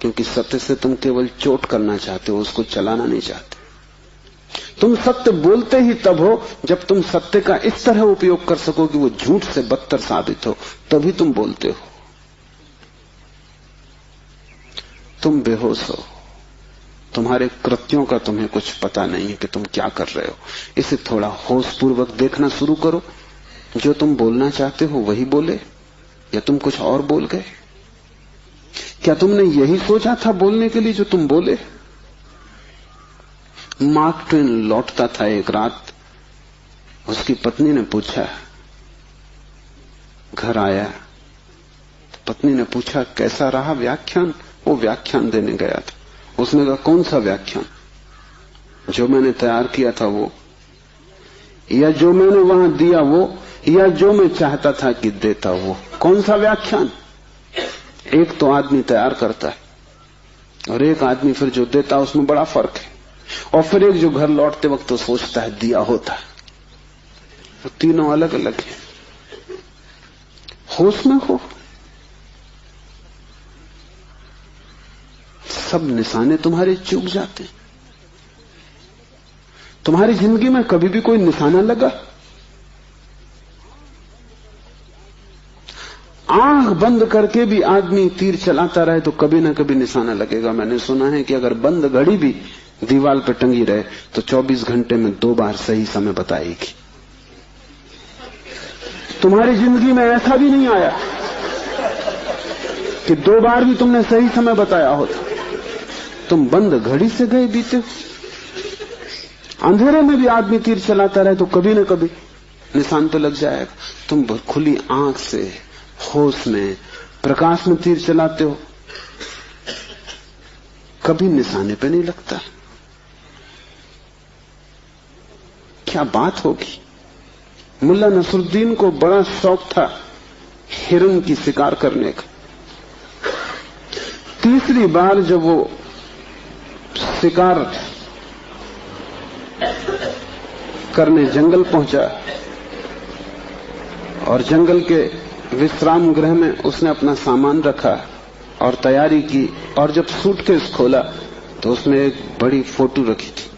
क्योंकि सत्य से तुम केवल चोट करना चाहते हो, उसको चलाना नहीं चाहते। तुम सत्य बोलते ही तब हो जब तुम सत्य का इस तरह उपयोग कर सको कि वो झूठ से बदतर साबित हो, तभी तुम बोलते हो। तुम बेहोश हो, तुम्हारे कृत्यों का तुम्हें कुछ पता नहीं है कि तुम क्या कर रहे हो। इसे थोड़ा होशपूर्वक देखना शुरू करो। जो तुम बोलना चाहते हो वही बोले, या तुम कुछ और बोल गए? क्या तुमने यही सोचा था बोलने के लिए जो तुम बोले? मार्क ट्वेन लौटता था एक रात, उसकी पत्नी ने पूछा, घर आया तो पत्नी ने पूछा कैसा रहा व्याख्यान? वो व्याख्यान देने गया था। उसने कहा कौन सा व्याख्यान? जो मैंने तैयार किया था वो, या जो मैंने वहां दिया वो, या जो मैं चाहता था कि देता वो? कौन सा व्याख्यान? एक तो आदमी तैयार करता है और एक आदमी फिर जो देता है, उसमें बड़ा फर्क है। और फिर एक जो घर लौटते वक्त तो सोचता है दिया होता है। तो तीनों अलग अलग हैं। होश में हो। सब निशाने तुम्हारे चूक जाते हैं। तुम्हारी जिंदगी में कभी भी कोई निशाना लगा? आंख बंद करके भी आदमी तीर चलाता रहे तो कभी ना कभी निशाना लगेगा। मैंने सुना है कि अगर बंद घड़ी भी दीवार पर टंगी रहे तो 24 घंटे में 2 बार सही समय बताएगी। तुम्हारी जिंदगी में ऐसा भी नहीं आया कि 2 बार भी तुमने सही समय बताया होता। तुम बंद घड़ी से गए बीते। अंधेरे में भी आदमी तीर चलाता रहे तो कभी ना कभी निशान तो लग जाएगा। तुम खुली आंख से होश में प्रकाश में तीर चलाते हो, कभी निशाने पे नहीं लगता। क्या बात होगी? मुल्ला नसरुद्दीन को बड़ा शौक था हिरन की शिकार करने का। तीसरी बार जब वो शिकार करने जंगल पहुंचा और जंगल के विश्राम गृह में उसने अपना सामान रखा और तैयारी की, और जब सूटकेस खोला तो उसमें एक बड़ी फोटो रखी थी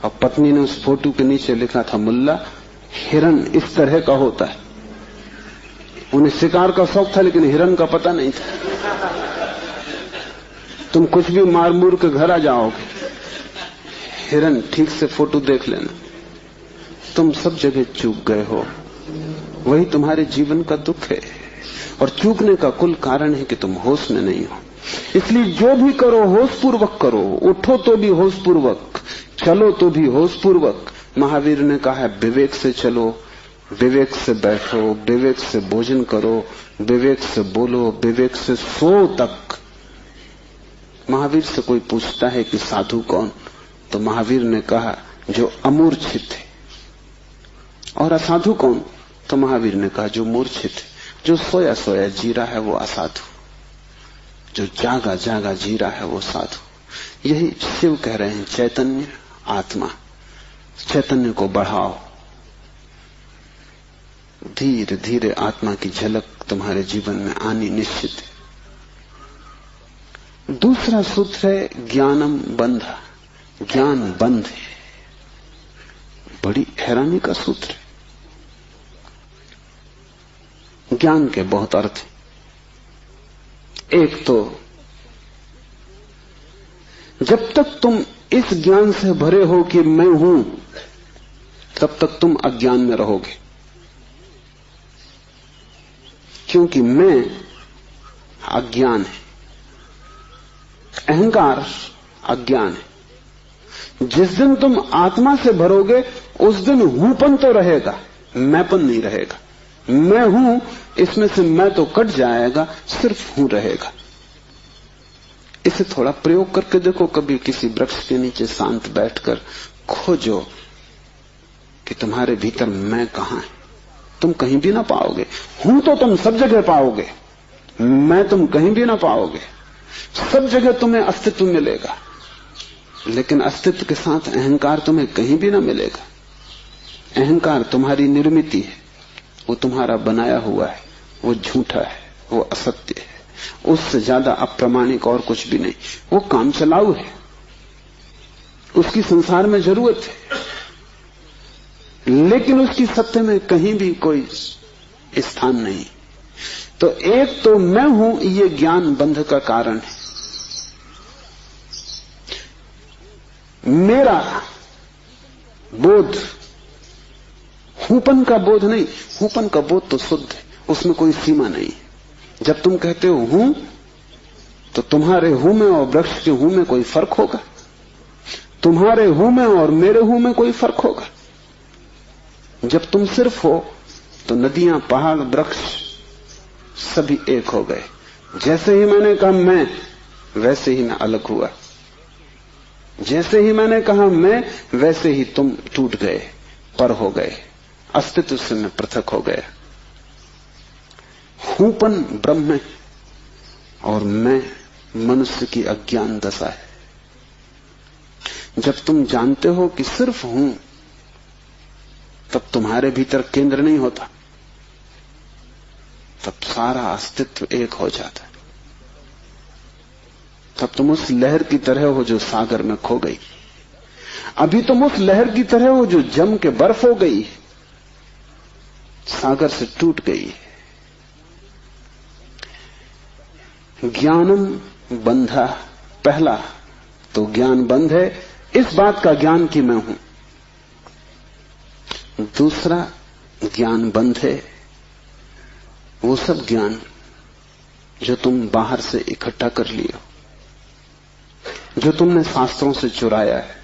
और पत्नी ने उस फोटो के नीचे लिखा था, मुल्ला हिरन इस तरह का होता है। उन्हें शिकार का शौक था लेकिन हिरन का पता नहीं था। तुम कुछ भी मार मूर के घर आ जाओगे, हिरन ठीक से फोटो देख लेना। तुम सब जगह चूक गए हो, वही तुम्हारे जीवन का दुख है। और चूकने का कुल कारण है कि तुम होश में नहीं हो। इसलिए जो भी करो होश पूर्वक करो। उठो तो भी होश पूर्वक, चलो तो भी होश पूर्वक। महावीर ने कहा है विवेक से चलो, विवेक से बैठो, विवेक से भोजन करो, विवेक से बोलो, विवेक से सो तक। महावीर से कोई पूछता है कि साधु कौन, तो महावीर ने कहा जो अमूर्छित है। और असाधु कौन, तो महावीर ने कहा जो मूर्छित है, जो सोया सोया जी रहा है वो असाधु, जो जागा जागा जी रहा है वो साधु। यही शिव कह रहे हैं, चैतन्य आत्मा। चैतन्य को बढ़ाओ, धीरे धीरे आत्मा की झलक तुम्हारे जीवन में आनी निश्चित है। दूसरा सूत्र है ज्ञानम बंधा। ज्ञान बंध है, बड़ी हैरानी का सूत्र है। ज्ञान के बहुत अर्थ हैं। एक तो जब तक तुम इस ज्ञान से भरे हो कि मैं हूं, तब तक तुम अज्ञान में रहोगे, क्योंकि मैं अज्ञान है, अहंकार अज्ञान है। जिस दिन तुम आत्मा से भरोगे उस दिन हूंपन तो रहेगा, मैंपन नहीं रहेगा। मैं हूं, इसमें से मैं तो कट जाएगा, सिर्फ हूं रहेगा। इसे थोड़ा प्रयोग करके देखो। कभी किसी वृक्ष के नीचे शांत बैठकर खोजो कि तुम्हारे भीतर मैं कहां है। तुम कहीं भी ना पाओगे। हूं तो तुम सब जगह पाओगे, मैं तुम कहीं भी ना पाओगे। सब जगह तुम्हें अस्तित्व मिलेगा, लेकिन अस्तित्व के साथ अहंकार तुम्हें कहीं भी ना मिलेगा। अहंकार तुम्हारी निर्मिति है, वो तुम्हारा बनाया हुआ है, वो झूठा है, वो असत्य है, उससे ज्यादा अप्रामाणिक और कुछ भी नहीं। वो काम चलाऊ है, उसकी संसार में जरूरत है, लेकिन उसकी सत्य में कहीं भी कोई स्थान नहीं। तो एक तो मैं हूं, ये ज्ञान बंध का कारण है। मेरा बोध हूपन का बोध नहीं। हूपन का बोध तो शुद्ध है, उसमें कोई सीमा नहीं। जब तुम कहते हो हूं, तो तुम्हारे हूं में और वृक्ष के हूं में कोई फर्क होगा? तुम्हारे हूं में और मेरे हूं में कोई फर्क होगा? जब तुम सिर्फ हो तो नदियां, पहाड़, वृक्ष सभी एक हो गए। जैसे ही मैंने कहा मैं, वैसे ही मैं अलग हुआ। जैसे ही मैंने कहा मैं, वैसे ही तुम टूट गए, पर हो गए, अस्तित्व से मैं पृथक हो गया। हूंपन ब्रह्म है और मैं मनुष्य की अज्ञान दशा है। जब तुम जानते हो कि सिर्फ हूं, तब तुम्हारे भीतर केंद्र नहीं होता, तब सारा अस्तित्व एक हो जाता है। तब तुम उस लहर की तरह हो जो सागर में खो गई। अभी तुम उस लहर की तरह हो जो जम के बर्फ हो गई, सागर से टूट गई। ज्ञानम बंधा, पहला तो ज्ञान बंध है, इस बात का ज्ञान कि मैं हूं। दूसरा ज्ञान बंध है वो सब ज्ञान जो तुम बाहर से इकट्ठा कर लिए हो, जो तुमने शास्त्रों से चुराया है,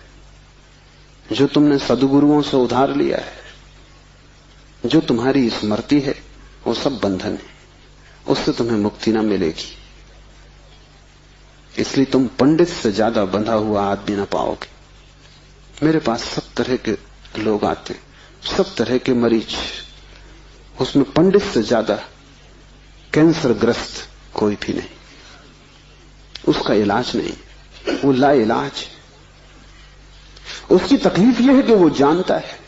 जो तुमने सद्गुरुओं से उधार लिया है, जो तुम्हारी स्मृति है, वो सब बंधन है। उससे तुम्हें मुक्ति ना मिलेगी। इसलिए तुम पंडित से ज्यादा बंधा हुआ आदमी ना पाओगे। मेरे पास सब तरह के लोग आते, सब तरह के मरीज, उसमें पंडित से ज्यादा कैंसर ग्रस्त कोई भी नहीं। उसका इलाज नहीं, वो लाइलाज है। उसकी तकलीफ यह है कि वो जानता है,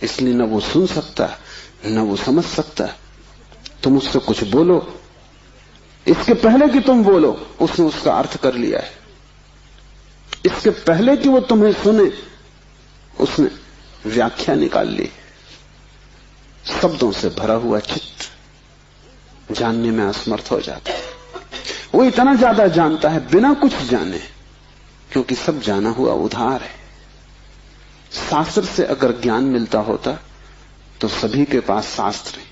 इसलिए न वो सुन सकता न वो समझ सकता। तुम उससे कुछ बोलो, इसके पहले कि तुम बोलो उसने उसका अर्थ कर लिया है। इसके पहले कि वो तुम्हें सुने उसने व्याख्या निकाल ली। शब्दों से भरा हुआ चित्त जानने में असमर्थ हो जाता है। वो इतना ज्यादा जानता है बिना कुछ जाने, क्योंकि सब जाना हुआ उधार है। शास्त्र से अगर ज्ञान मिलता होता तो सभी के पास शास्त्र है,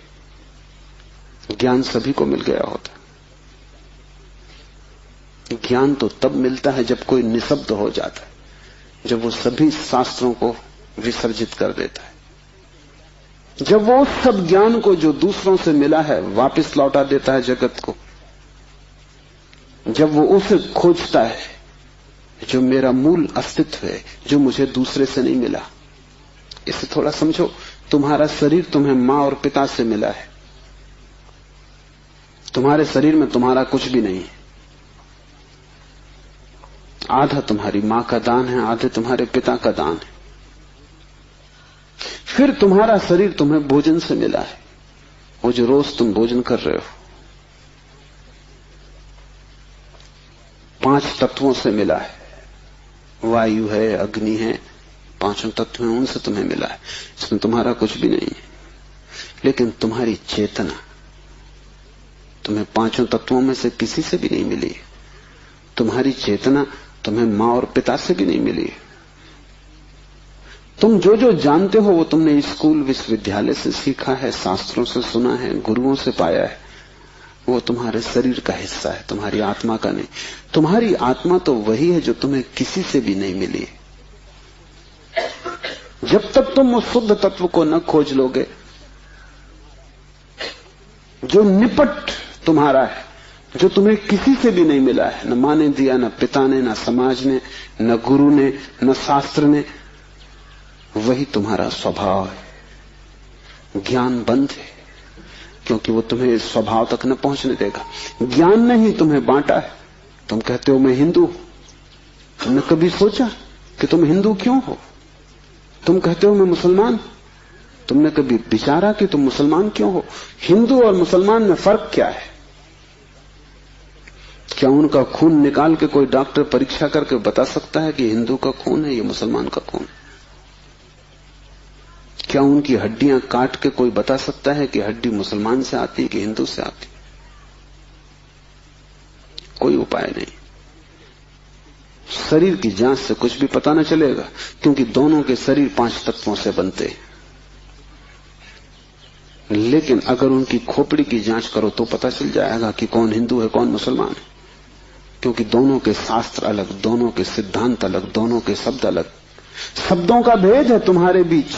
ज्ञान सभी को मिल गया होता। ज्ञान तो तब मिलता है जब कोई निशब्द हो जाता है, जब वो सभी शास्त्रों को विसर्जित कर देता है, जब वो उस सब ज्ञान को जो दूसरों से मिला है वापस लौटा देता है जगत को, जब वो उसे खोजता है जो मेरा मूल अस्तित्व है, जो मुझे दूसरे से नहीं मिला। इसे थोड़ा समझो, तुम्हारा शरीर तुम्हें मां और पिता से मिला है। तुम्हारे शरीर में तुम्हारा कुछ भी नहीं है। आधा तुम्हारी मां का दान है, आधे तुम्हारे पिता का दान है। फिर तुम्हारा शरीर तुम्हें भोजन से मिला है, वो जो रोज तुम भोजन कर रहे हो। 5 तत्वों से मिला है, वायु है, अग्नि है, 5 तत्व हैं, उनसे तुम्हें मिला है। इसमें तुम्हारा कुछ भी नहीं है। लेकिन तुम्हारी चेतना तुम्हें 5 तत्वों में से किसी से भी नहीं मिली। तुम्हारी चेतना तुम्हें मां और पिता से भी नहीं मिली। तुम जो जो जानते हो वो तुमने स्कूल विश्वविद्यालय से सीखा है, शास्त्रों से सुना है, गुरुओं से पाया है। वो तुम्हारे शरीर का हिस्सा है, तुम्हारी आत्मा का नहीं। तुम्हारी आत्मा तो वही है जो तुम्हें किसी से भी नहीं मिली। जब तक तुम उस शुद्ध तत्व को न खोज लोगे जो निपट तुम्हारा है, जो तुम्हें किसी से भी नहीं मिला है, न मां ने दिया, न पिता ने, न समाज ने, न गुरु ने, न शास्त्र ने, वही तुम्हारा स्वभाव है। ज्ञान बंद है क्योंकि वो तुम्हें इस स्वभाव तक न पहुंचने देगा। ज्ञान ने ही तुम्हें बांटा है। तुम कहते हो मैं हिंदू, तुमने कभी सोचा कि तुम हिंदू क्यों हो? तुम कहते हो मैं मुसलमान, तुमने कभी विचारा कि तुम मुसलमान क्यों हो? हिंदू और मुसलमान में फर्क क्या है? क्या उनका खून निकाल के कोई डॉक्टर परीक्षा करके बता सकता है कि हिंदू का खून है, ये मुसलमान का खून? क्या उनकी हड्डियां काट के कोई बता सकता है कि हड्डी मुसलमान से आती है कि हिंदू से आती? कोई उपाय नहीं। शरीर की जांच से कुछ भी पता न चलेगा, क्योंकि दोनों के शरीर 5 तत्वों से बनते हैं। लेकिन अगर उनकी खोपड़ी की जांच करो तो पता चल जाएगा कि कौन हिंदू है, कौन मुसलमान है, क्योंकि दोनों के शास्त्र अलग, दोनों के सिद्धांत अलग, दोनों के शब्द अलग। शब्दों का भेद है तुम्हारे बीच।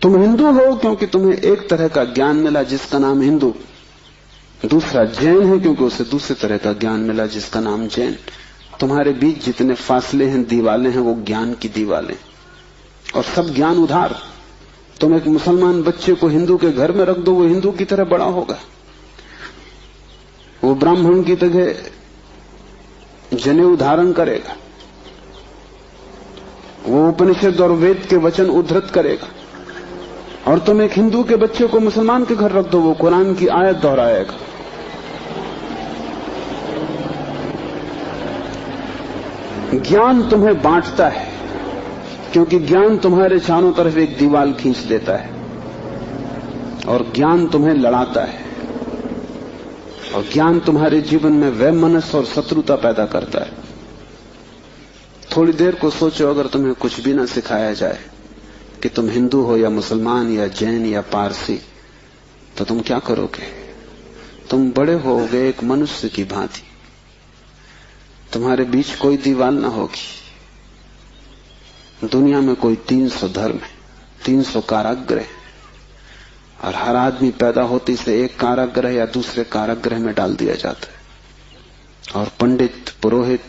तुम हिंदू हो क्योंकि तुम्हें एक तरह का ज्ञान मिला जिसका नाम हिंदू, दूसरा जैन है क्योंकि उसे दूसरे तरह का ज्ञान मिला जिसका नाम जैन। तुम्हारे बीच जितने फासले हैं, दीवालें हैं, वो ज्ञान की दीवालें, और सब ज्ञान उधार। तुम एक मुसलमान बच्चे को हिंदू के घर में रख दो, वो हिंदू की तरह बड़ा होगा। वो ब्राह्मण की तरह जनेऊ धारण करेगा, वो उपनिषद और वेद के वचन उद्धृत करेगा। और तुम एक हिंदू के बच्चे को मुसलमान के घर रख दो, वो कुरान की आयत दोहराएगा। ज्ञान तुम्हें बांटता है, क्योंकि ज्ञान तुम्हारे चारों तरफ एक दीवार खींच देता है, और ज्ञान तुम्हें लड़ाता है, और ज्ञान तुम्हारे जीवन में वैमनस्य और शत्रुता पैदा करता है। थोड़ी देर को सोचो, अगर तुम्हें कुछ भी ना सिखाया जाए कि तुम हिंदू हो या मुसलमान या जैन या पारसी, तो तुम क्या करोगे? तुम बड़े होगे एक मनुष्य की भांति। तुम्हारे बीच कोई दीवार ना होगी। दुनिया में कोई 300 धर्म है, 300 कारागृह, और हर आदमी पैदा होते से एक कारागृह या दूसरे कारागृह में डाल दिया जाता है। और पंडित पुरोहित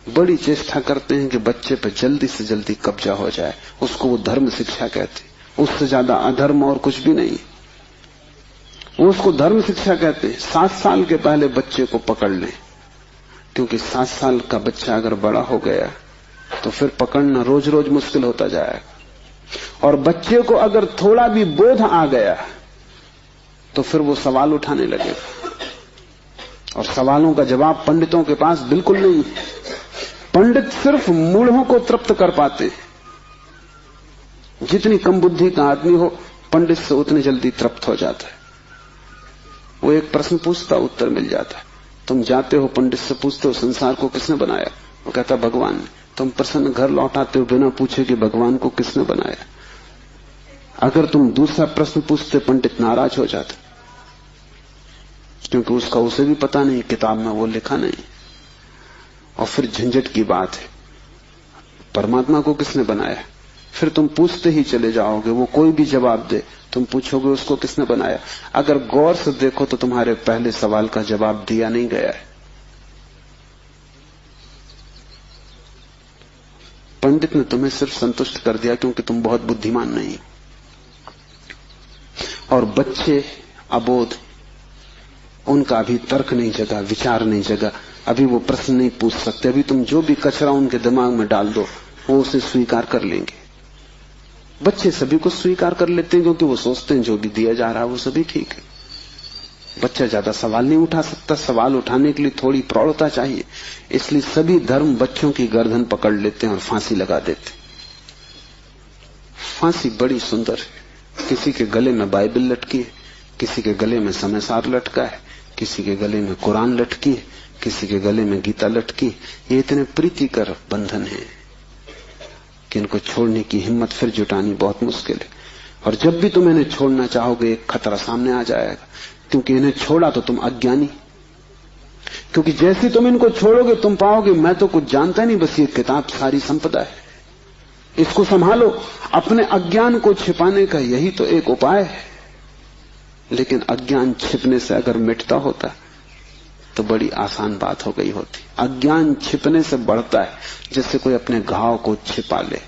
बड़ी चेष्टा करते हैं कि बच्चे पर जल्दी से जल्दी कब्जा हो जाए। उसको वो धर्म शिक्षा कहते। उससे ज्यादा अधर्म और कुछ भी नहीं। वो उसको धर्म शिक्षा कहते हैं। 7 साल के पहले बच्चे को पकड़ लें, क्योंकि 7 साल का बच्चा अगर बड़ा हो गया तो फिर पकड़ना रोज रोज मुश्किल होता जाएगा। और बच्चे को अगर थोड़ा भी बोध आ गया तो फिर वो सवाल उठाने लगेगा, और सवालों का जवाब पंडितों के पास बिल्कुल नहीं है। पंडित सिर्फ मूढ़ों को तृप्त कर पाते हैं। जितनी कम बुद्धि का आदमी हो पंडित से उतनी जल्दी तृप्त हो जाता है। वो एक प्रश्न पूछता, उत्तर मिल जाता है। तुम जाते हो पंडित से पूछते हो संसार को किसने बनाया, वो कहता भगवान ने। तुम प्रसन्न घर लौटाते हो बिना पूछे कि भगवान को किसने बनाया। अगर तुम दूसरा प्रश्न पूछते पंडित नाराज हो जाता, क्योंकि उसका उसे भी पता नहीं, किताब में वो लिखा नहीं। और फिर झंझट की बात है, परमात्मा को किसने बनाया। फिर तुम पूछते ही चले जाओगे, वो कोई भी जवाब दे, तुम पूछोगे उसको किसने बनाया। अगर गौर से देखो तो तुम्हारे पहले सवाल का जवाब दिया नहीं गया है। पंडित ने तुम्हें सिर्फ संतुष्ट कर दिया क्योंकि तुम बहुत बुद्धिमान नहीं। और बच्चे अबोध, उनका अभी तर्क नहीं जगा, विचार नहीं जगा, अभी वो प्रश्न नहीं पूछ सकते। अभी तुम जो भी कचरा उनके दिमाग में डाल दो वो उसे स्वीकार कर लेंगे। बच्चे सभी को स्वीकार कर लेते हैं क्योंकि वो सोचते हैं जो भी दिया जा रहा है वो सभी ठीक है। बच्चा ज्यादा सवाल नहीं उठा सकता, सवाल उठाने के लिए थोड़ी प्रौढ़ता चाहिए। इसलिए सभी धर्म बच्चों की गर्दन पकड़ लेते हैं और फांसी लगा देते। फांसी बड़ी सुंदर है। किसी के गले में बाइबल लटकी है, किसी के गले में समयसार लटका है, किसी के गले में कुरान लटकी है, किसी के गले में गीता लटकी। ये इतने प्रीतिकर बंधन है कि इनको छोड़ने की हिम्मत फिर जुटानी बहुत मुश्किल है। और जब भी तुम इन्हें छोड़ना चाहोगे एक खतरा सामने आ जाएगा, क्योंकि इन्हें छोड़ा तो तुम अज्ञानी। क्योंकि जैसे तुम इनको छोड़ोगे तुम पाओगे मैं तो कुछ जानता नहीं, बस ये किताब सारी संपदा है, इसको संभालो। अपने अज्ञान को छिपाने का यही तो एक उपाय है। लेकिन अज्ञान छिपने से अगर मिटता होता तो बड़ी आसान बात हो गई होती। अज्ञान छिपने से बढ़ता है, जैसे कोई अपने घाव को छिपा ले,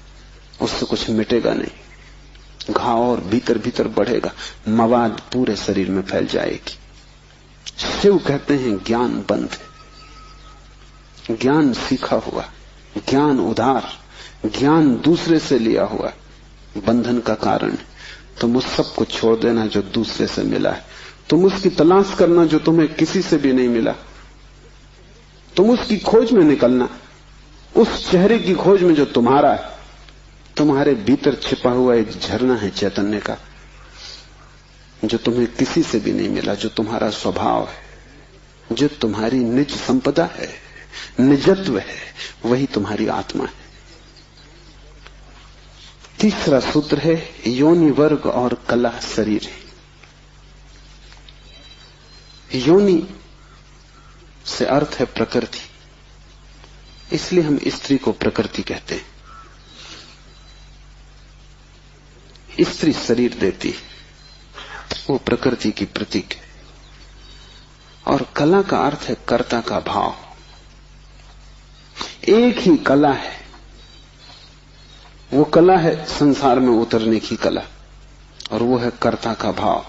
उससे कुछ मिटेगा नहीं, घाव और भीतर भीतर बढ़ेगा, मवाद पूरे शरीर में फैल जाएगी। शिव कहते हैं ज्ञान बंद है, ज्ञान सीखा हुआ, ज्ञान उधार, ज्ञान दूसरे से लिया हुआ बंधन का कारण है। तुम उस सब को छोड़ देना जो दूसरे से मिला है, तुम उसकी तलाश करना जो तुम्हें किसी से भी नहीं मिला, तुम उसकी खोज में निकलना, उस चेहरे की खोज में जो तुम्हारा है। तुम्हारे भीतर छिपा हुआ एक झरना है चैतन्य का, जो तुम्हें किसी से भी नहीं मिला, जो तुम्हारा स्वभाव है, जो तुम्हारी निज संपदा है, निजत्व है, वही तुम्हारी आत्मा है। तीसरा सूत्र है योनि वर्ग और कला शरीर है। योनि से अर्थ है प्रकृति, इसलिए हम स्त्री को प्रकृति कहते हैं। स्त्री शरीर देती है, वो प्रकृति की प्रतीक है। और कला का अर्थ है कर्ता का भाव। एक ही कला है, वो कला है संसार में उतरने की कला, और वो है कर्ता का भाव।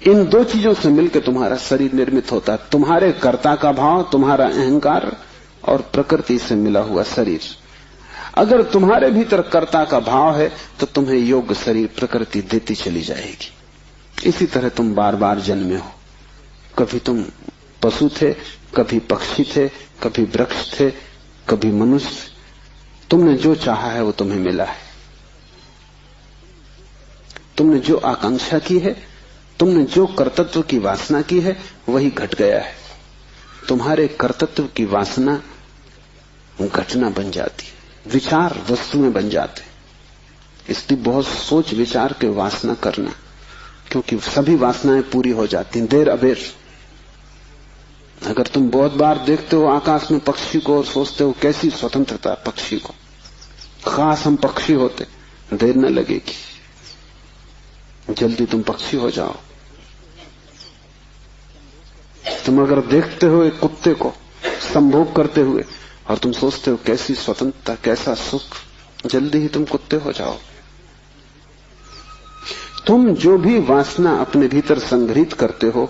इन दो चीजों से मिलकर तुम्हारा शरीर निर्मित होता है। तुम्हारे कर्ता का भाव, तुम्हारा अहंकार, और प्रकृति से मिला हुआ शरीर। अगर तुम्हारे भीतर कर्ता का भाव है तो तुम्हें योग्य शरीर प्रकृति देती चली जाएगी। इसी तरह तुम बार बार जन्मे हो। कभी तुम पशु थे, कभी पक्षी थे, कभी वृक्ष थे, कभी मनुष्य। तुमने जो चाहा है वो तुम्हें मिला है। तुमने जो आकांक्षा की है, तुमने जो कर्तृत्व की वासना की है, वही घट गया है। तुम्हारे कर्तृत्व की वासना घटना बन जाती है, विचार वस्तुएं बन जाते। इसलिए बहुत सोच विचार के वासना करना, क्योंकि सभी वासनाएं पूरी हो जाती हैं देर अबेर। अगर तुम बहुत बार देखते हो आकाश में पक्षी को और सोचते हो कैसी स्वतंत्रता पक्षी को, खास हम पक्षी होते, देर न लगेगी, जल्दी तुम पक्षी हो जाओ। तुम अगर देखते हो एक कुत्ते को संभोग करते हुए और तुम सोचते हो कैसी स्वतंत्रता, कैसा सुख, जल्दी ही तुम कुत्ते हो जाओ। तुम जो भी वासना अपने भीतर संग्रहित करते हो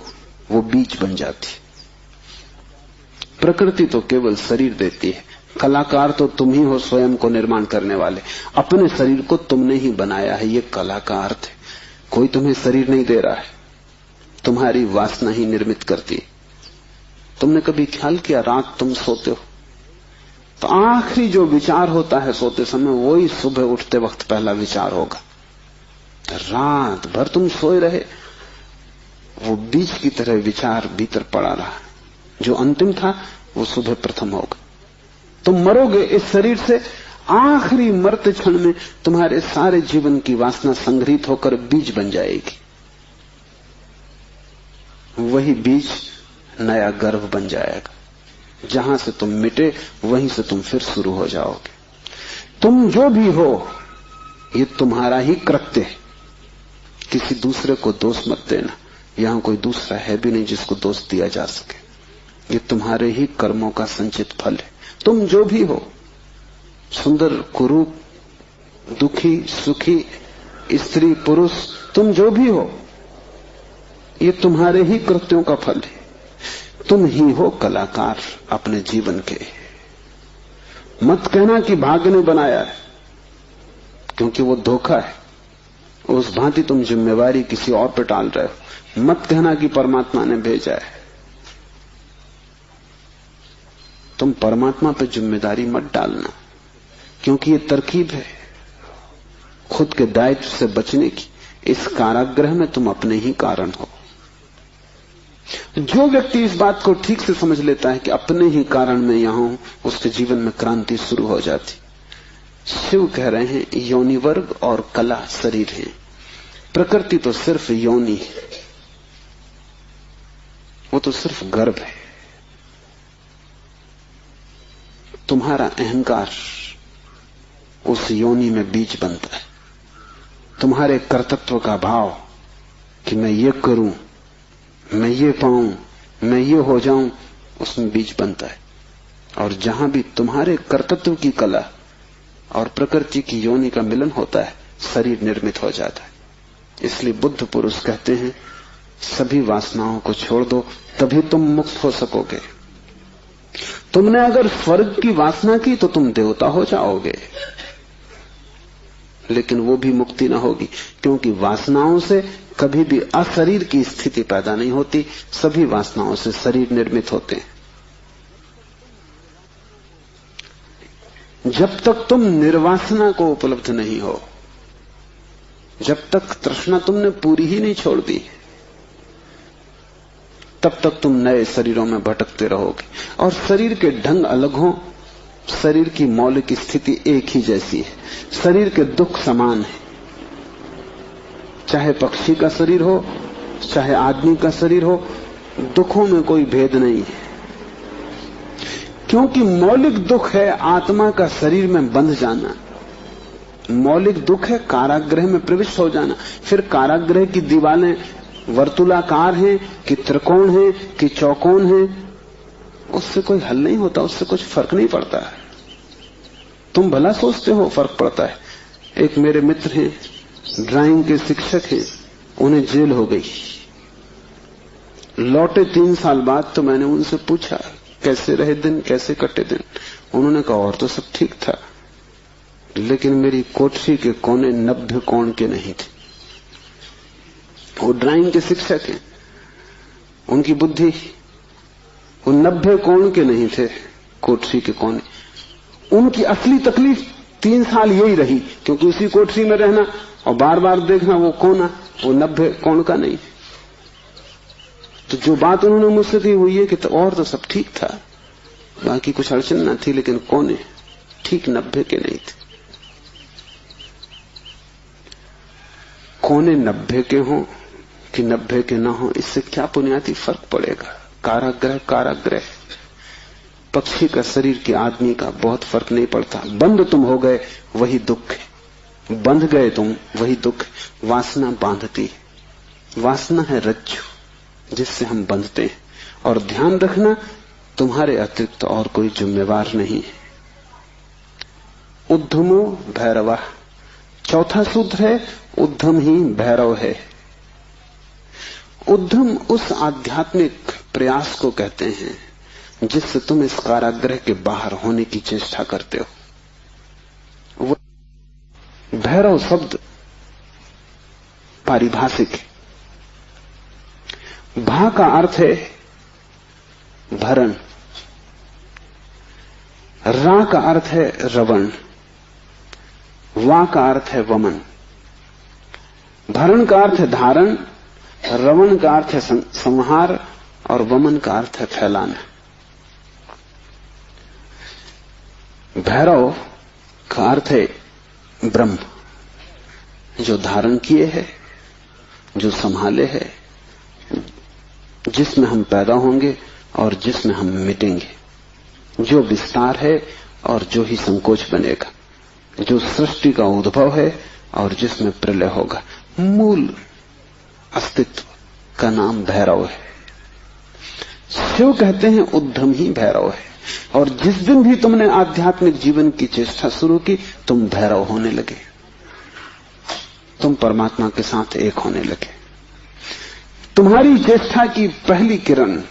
वो बीज बन जाती। प्रकृति तो केवल शरीर देती है, कलाकार तो तुम ही हो, स्वयं को निर्माण करने वाले। अपने शरीर को तुमने ही बनाया है, ये कला का अर्थ है। कोई तुम्हें शरीर नहीं दे रहा है, तुम्हारी वासना ही निर्मित करती है। तुमने कभी ख्याल किया रात तुम सोते हो तो आखिरी जो विचार होता है सोते समय, वही सुबह उठते वक्त पहला विचार होगा। रात भर तुम सोए रहे, वो बीज की तरह विचार भीतर पड़ा रहा, जो अंतिम था वो सुबह प्रथम होगा। तुम मरोगे इस शरीर से, आखिरी मरते क्षण में तुम्हारे सारे जीवन की वासना संग्रहित होकर बीज बन जाएगी। वही बीज नया गर्भ बन जाएगा। जहां से तुम मिटे वहीं से तुम फिर शुरू हो जाओगे। तुम जो भी हो, ये तुम्हारा ही कृत्य है। किसी दूसरे को दोष मत देना, यहां कोई दूसरा है भी नहीं जिसको दोष दिया जा सके। ये तुम्हारे ही कर्मों का संचित फल है। तुम जो भी हो, सुंदर कुरूप, दुखी सुखी, स्त्री पुरुष, तुम जो भी हो, ये तुम्हारे ही कृत्यों का फल है। तुम ही हो कलाकार अपने जीवन के। मत कहना कि भाग्य ने बनाया है, क्योंकि वो धोखा है। उस भांति तुम जिम्मेवारी किसी और पर टाल रहे हो। मत कहना कि परमात्मा ने भेजा है। तुम परमात्मा पर जिम्मेदारी मत डालना, क्योंकि ये तरकीब है खुद के दायित्व से बचने की। इस कारागृह में तुम अपने ही कारण हो। जो व्यक्ति इस बात को ठीक से समझ लेता है कि अपने ही कारण में यहां हूं, उसके जीवन में क्रांति शुरू हो जाती। शिव कह रहे हैं योनि वर्ग और कला शरीर है, प्रकृति तो सिर्फ योनि है, वो तो सिर्फ गर्भ है। तुम्हारा अहंकार उस योनि में बीज बनता है। तुम्हारे कर्तृत्व का भाव कि मैं ये करूं, मैं ये पाऊं, मैं ये हो जाऊं, उसमें बीज बनता है। और जहां भी तुम्हारे कर्तृत्व की कला और प्रकृति की योनि का मिलन होता है, शरीर निर्मित हो जाता है। इसलिए बुद्ध पुरुष कहते हैं सभी वासनाओं को छोड़ दो, तभी तुम मुक्त हो सकोगे। तुमने अगर स्वर्ग की वासना की तो तुम देवता हो जाओगे, लेकिन वो भी मुक्ति ना होगी, क्योंकि वासनाओं से कभी भी अशरीर की स्थिति पैदा नहीं होती। सभी वासनाओं से शरीर निर्मित होते हैं। जब तक तुम निर्वासना को उपलब्ध नहीं हो, जब तक तृष्णा तुमने पूरी ही नहीं छोड़ दी, तब तक तुम नए शरीरों में भटकते रहोगे। और शरीर के ढंग अलग हो, शरीर की मौलिक स्थिति एक ही जैसी है। शरीर के दुख समान है, चाहे पक्षी का शरीर हो चाहे आदमी का शरीर हो, दुखों में कोई भेद नहीं है। क्योंकि मौलिक दुख है आत्मा का शरीर में बंध जाना। मौलिक दुख है कारागृह में प्रविष्ट हो जाना। फिर कारागृह की दीवारें वर्तुलाकार हैं कि त्रिकोण हैं कि चौकोन हैं, उससे कोई हल नहीं होता, उससे कुछ फर्क नहीं पड़ता है। तुम भला सोचते हो फर्क पड़ता है। एक मेरे मित्र हैं, ड्राइंग के शिक्षक हैं, उन्हें जेल हो गई। लौटे 3 साल बाद तो मैंने उनसे पूछा कैसे रहे दिन, कैसे कटे दिन। उन्होंने कहा और तो सब ठीक था, लेकिन मेरी कोठरी के कोने 90 कोण के नहीं थे। वो ड्राइंग के शिक्षक हैं, उनकी बुद्धि वो 90 कोण के नहीं थे कोठरी के कोने। उनकी असली तकलीफ 3 साल यही रही, क्योंकि उसी कोठरी में रहना और बार बार देखना वो कोना, वो 90 कोण का नहीं। तो जो बात उन्होंने मुझसे कही वो ये कि तो और तो सब ठीक था, बाकी कुछ अड़चन ना थी, लेकिन कोने ठीक 90 के नहीं थे। कोने 90 के हों कि 90 के ना हो, इससे क्या बुनियादी फर्क पड़ेगा। कारागृह कारागृह, पक्षी का शरीर के आदमी का बहुत फर्क नहीं पड़ता। बंद तुम हो गए वही दुख है, बंध गए तुम वही दुख। वासना बांधती है, वासना है रज्जु जिससे हम बंधते हैं। और ध्यान रखना तुम्हारे अतिरिक्त और कोई जिम्मेवार नहीं है। उद्धमो भैरवा, चौथा सूत्र है उद्धम ही भैरव है। उद्धम उस आध्यात्मिक प्रयास को कहते हैं जिससे तुम इस कारागृह के बाहर होने की चेष्टा करते हो। वो भैरव शब्द पारिभाषिक है। भा का अर्थ है भरण, रा का अर्थ है रवण, वा का अर्थ है वमन, भरण का अर्थ है धारण, रवण का अर्थ है संहार और वमन का अर्थ है फैलाना। भैरव का अर्थ है ब्रह्म, जो धारण किए है, जो संभाले है, जिसमें हम पैदा होंगे और जिसमें हम मिटेंगे, जो विस्तार है और जो ही संकोच बनेगा, जो सृष्टि का उद्भव है और जिसमें प्रलय होगा। मूल अस्तित्व का नाम भैरव है। शिव कहते हैं उद्यम ही भैरव है। और जिस दिन भी तुमने आध्यात्मिक जीवन की चेष्टा शुरू की, तुम भैरव होने लगे, तुम परमात्मा के साथ एक होने लगे। तुम्हारी चेष्टा की पहली किरण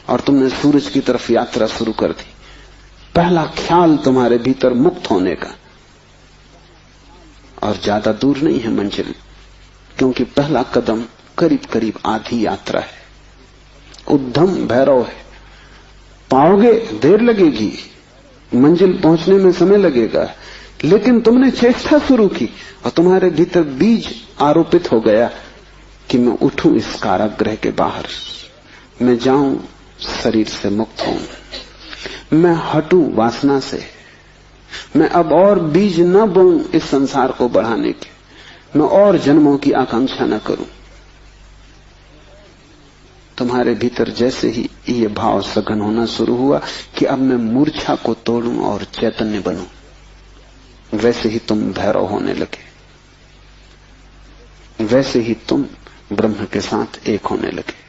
और तुमने सूरज की तरफ यात्रा शुरू कर दी। पहला ख्याल तुम्हारे भीतर मुक्त होने का, और ज्यादा दूर नहीं है मंजिल, क्योंकि पहला कदम करीब करीब आधी यात्रा है। उद्यम भैरव है। पाओगे, देर लगेगी, मंजिल पहुंचने में समय लगेगा, लेकिन तुमने चेष्टा शुरू की और तुम्हारे भीतर बीज आरोपित हो गया कि मैं उठूं इस कारागृह के बाहर, मैं जाऊं शरीर से मुक्त हूं, मैं हटूं वासना से, मैं अब और बीज न बोऊं इस संसार को बढ़ाने के, मैं और जन्मों की आकांक्षा न करूं। तुम्हारे भीतर जैसे ही ये भाव सघन होना शुरू हुआ कि अब मैं मूर्छा को तोड़ूं और चैतन्य बनूं, वैसे ही तुम भैरव होने लगे, वैसे ही तुम ब्रह्म के साथ एक होने लगे।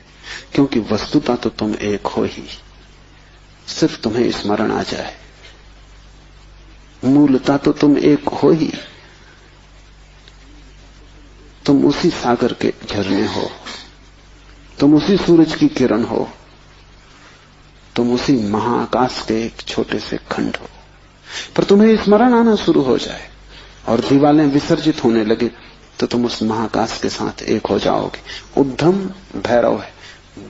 क्योंकि वस्तुतः तो तुम एक हो ही, सिर्फ तुम्हें स्मरण आ जाए। मूलतः तो तुम एक हो ही, तुम उसी सागर के झरने हो, तुम उसी सूरज की किरण हो, तुम उसी महाआकाश के एक छोटे से खंड हो। पर तुम्हें स्मरण आना शुरू हो जाए और दीवालें विसर्जित होने लगे तो तुम उस महाआकाश के साथ एक हो जाओगे। उद्यम भैरव है।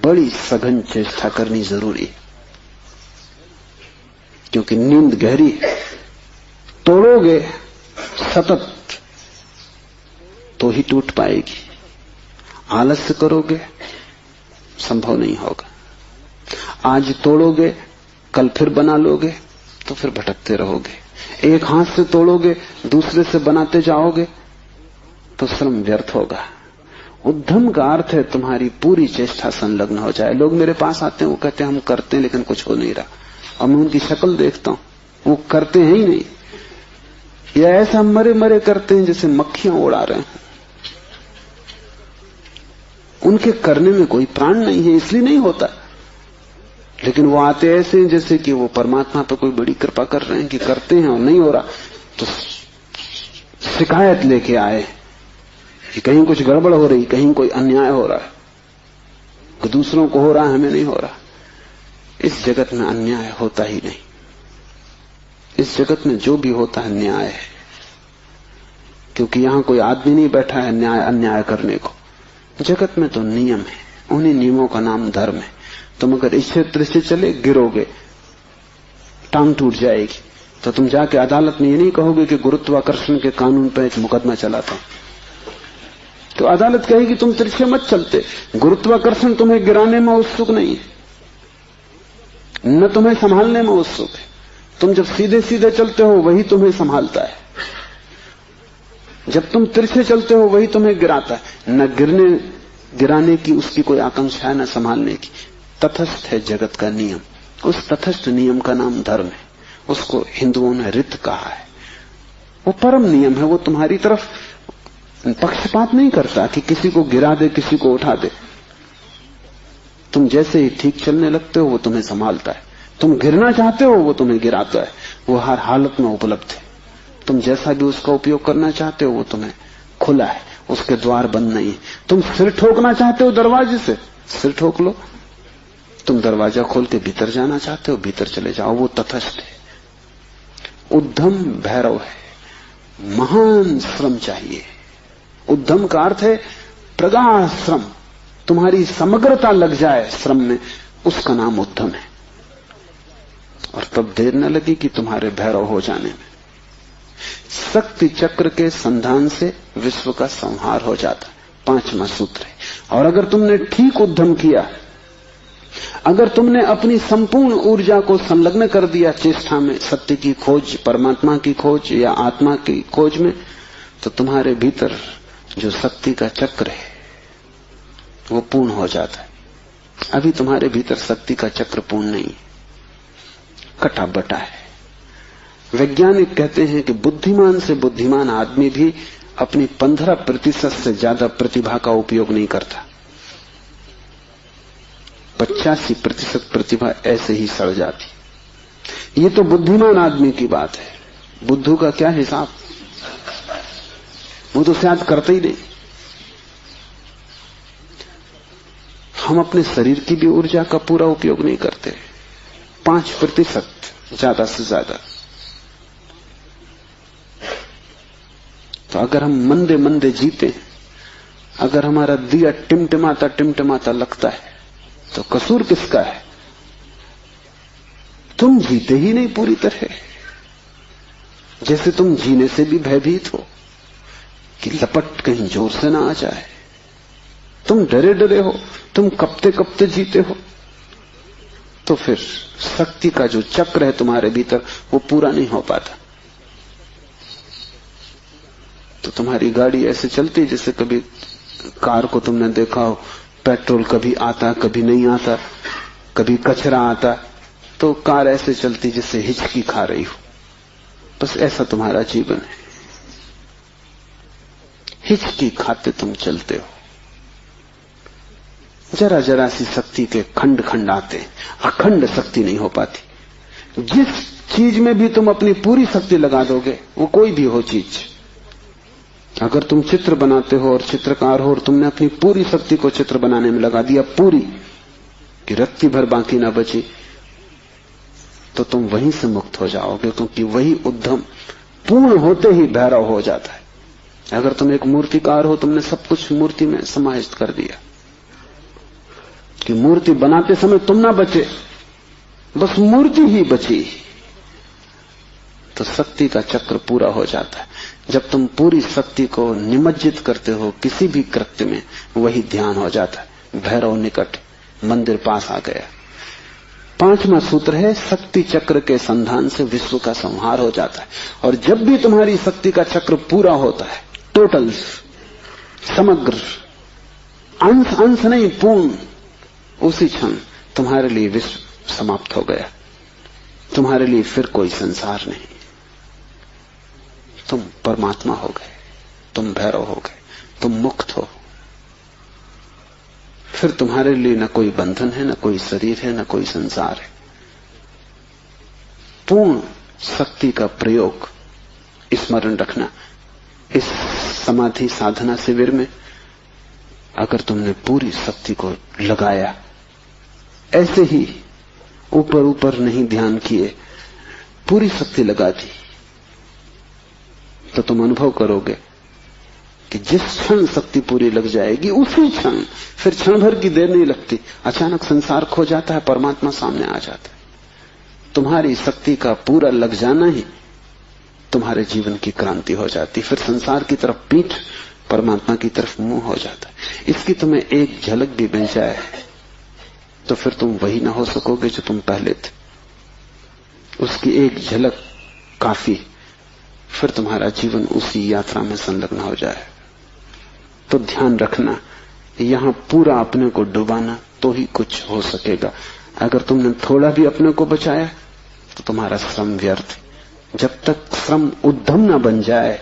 बड़ी सघन चेष्टा करनी जरूरी है, क्योंकि नींद गहरी है। तोड़ोगे सतत तो ही टूट पाएगी, आलस्य करोगे संभव नहीं होगा। आज तोड़ोगे, कल फिर बना लोगे तो फिर भटकते रहोगे। एक हाथ से तोड़ोगे, दूसरे से बनाते जाओगे तो श्रम व्यर्थ होगा। उद्यम का अर्थ है तुम्हारी पूरी चेष्टा संलग्न हो जाए। लोग मेरे पास आते हैं, वो कहते हैं हम करते हैं लेकिन कुछ हो नहीं रहा, और मैं उनकी शक्ल देखता हूं, वो करते हैं ही नहीं, या ऐसा मरे मरे करते हैं जैसे मक्खियां उड़ा रहे हैं। उनके करने में कोई प्राण नहीं है, इसलिए नहीं होता। लेकिन वो आते ऐसे हैं जैसे कि वो परमात्मा पर कोई बड़ी कृपा कर रहे हैं कि करते हैं और नहीं हो रहा, तो शिकायत लेके आए कि कहीं कुछ गड़बड़ हो रही, कहीं कोई अन्याय हो रहा है, कि दूसरों को हो रहा है, हमें नहीं हो रहा। इस जगत में अन्याय होता ही नहीं। इस जगत में जो भी होता है न्याय है, क्योंकि यहां कोई आदमी नहीं बैठा है न्याय अन्याय करने को। जगत में तो नियम है, उन्हीं नियमों का नाम धर्म है। तुम अगर इस क्षेत्र से चले गिरोगे, टांग टूट जाएगी, तो तुम जाके अदालत में ये नहीं कहोगे कि गुरुत्वाकर्षण के कानून पर एक मुकदमा चलाता हूं, तो अदालत कहेगी तुम तिरछे मत चलते। गुरुत्वाकर्षण तुम्हें गिराने में उत्सुक नहीं है, न तुम्हें संभालने में उत्सुक है। तुम जब सीधे सीधे चलते हो वही तुम्हें संभालता है, जब तुम तिरछे चलते हो वही तुम्हें गिराता है। न गिराने की उसकी कोई आकांक्षा है, न संभालने की। तटस्थ है जगत का नियम। उस तटस्थ नियम का नाम धर्म है। उसको हिंदुओं ने रित कहा है। वो परम नियम है। वो तुम्हारी तरफ पक्षपात नहीं करता कि किसी को गिरा दे, किसी को उठा दे। तुम जैसे ही ठीक चलने लगते हो वो तुम्हें संभालता है। तुम गिरना चाहते हो वो तुम्हें गिराता है। वो हर हालत में उपलब्ध है। तुम जैसा भी उसका उपयोग करना चाहते हो वो तुम्हें खुला है, उसके द्वार बंद नहीं है। तुम सिर ठोकना चाहते हो दरवाजे से, सिर ठोक लो। तुम दरवाजा खोल के भीतर जाना चाहते हो, भीतर चले जाओ। वो तटस्थ है। उद्यम भैरव है। महान श्रम चाहिए। उद्यम का अर्थ है प्रगाढ़ श्रम। तुम्हारी समग्रता लग जाए श्रम में, उसका नाम उद्यम है। और तब देर न लगी कि तुम्हारे भैरव हो जाने में। शक्ति चक्र के संधान से विश्व का संहार हो जाता, 5वां सूत्र है। और अगर तुमने ठीक उद्यम किया, अगर तुमने अपनी संपूर्ण ऊर्जा को संलग्न कर दिया चेष्टा में, सत्य की खोज, परमात्मा की खोज या आत्मा की खोज में, तो तुम्हारे भीतर जो शक्ति का चक्र है वो पूर्ण हो जाता है। अभी तुम्हारे भीतर शक्ति का चक्र पूर्ण नहीं है, कटा बटा है। वैज्ञानिक कहते हैं कि बुद्धिमान से बुद्धिमान आदमी भी अपनी 15% से ज्यादा प्रतिभा का उपयोग नहीं करता। 85% प्रतिभा ऐसे ही सड़ जाती। ये तो बुद्धिमान आदमी की बात है। बुद्धू का क्या हिसाब, वो तो शायद करते ही नहीं। हम अपने शरीर की भी ऊर्जा का पूरा उपयोग नहीं करते, 5% ज्यादा से ज्यादा। तो अगर हम मंदे मंदे जीते, अगर हमारा दिया टिमटिमाता टिमटिमाता लगता है, तो कसूर किसका है? तुम जीते ही नहीं पूरी तरह। जैसे तुम जीने से भी भयभीत हो कि लपट कहीं जोर से ना आ जाए। तुम डरे डरे हो, तुम कपते कपते जीते हो, तो फिर शक्ति का जो चक्र है तुम्हारे भीतर वो पूरा नहीं हो पाता। तो तुम्हारी गाड़ी ऐसे चलती जैसे कभी कार को तुमने देखा हो, पेट्रोल कभी आता कभी नहीं आता, कभी कचरा आता, तो कार ऐसे चलती जैसे हिचकी खा रही हो। बस ऐसा तुम्हारा जीवन है, हिचकी खाते तुम चलते हो। जरा जरा सी शक्ति के खंड खंड आते, अखंड शक्ति नहीं हो पाती। जिस चीज में भी तुम अपनी पूरी शक्ति लगा दोगे, वो कोई भी हो चीज, अगर तुम चित्र बनाते हो और चित्रकार हो और तुमने अपनी पूरी शक्ति को चित्र बनाने में लगा दिया, पूरी कि रत्ती भर बाकी ना बची, तो तुम वहीं से मुक्त हो जाओगे, क्योंकि वही उद्यम पूर्ण होते ही भैरव हो जाता है। अगर तुम एक मूर्तिकार हो, तुमने सब कुछ मूर्ति में समाहित कर दिया कि मूर्ति बनाते समय तुम ना बचे, बस मूर्ति ही बची, तो शक्ति का चक्र पूरा हो जाता है। जब तुम पूरी शक्ति को निमज्जित करते हो किसी भी कृत्य में, वही ध्यान हो जाता है। भैरव निकट, मंदिर पास आ गया। 5वां सूत्र है, शक्ति चक्र के संधान से विश्व का संहार हो जाता है। और जब भी तुम्हारी शक्ति का चक्र पूरा होता है, टोटल, समग्र, अंश अंश नहीं, पूर्ण, उसी क्षण तुम्हारे लिए विश्व समाप्त हो गया। तुम्हारे लिए फिर कोई संसार नहीं, तुम परमात्मा हो गए, तुम भैरव हो गए, तुम मुक्त हो। फिर तुम्हारे लिए न कोई बंधन है, न कोई शरीर है, न कोई संसार है। पूर्ण शक्ति का प्रयोग स्मरण रखना। इस समाधि साधना शिविर में अगर तुमने पूरी शक्ति को लगाया, ऐसे ही ऊपर ऊपर नहीं ध्यान किए, पूरी शक्ति लगा दी, तो तुम अनुभव करोगे कि जिस क्षण शक्ति पूरी लग जाएगी, उसी क्षण, फिर क्षण भर की देर नहीं लगती, अचानक संसार खो जाता है, परमात्मा सामने आ जाता है। तुम्हारी शक्ति का पूरा लग जाना ही तुम्हारे जीवन की क्रांति हो जाती। फिर संसार की तरफ पीठ, परमात्मा की तरफ मुंह हो जाता है। इसकी तुम्हें एक झलक भी मिल जाए तो फिर तुम वही ना हो सकोगे जो तुम पहले थे। उसकी एक झलक काफी, फिर तुम्हारा जीवन उसी यात्रा में संलग्न हो जाए। तो ध्यान रखना, यहां पूरा अपने को डुबाना तो ही कुछ हो सकेगा। अगर तुमने थोड़ा भी अपने को बचाया तो तुम्हारा श्रम व्यर्थ। जब तक श्रम उद्यम न बन जाए,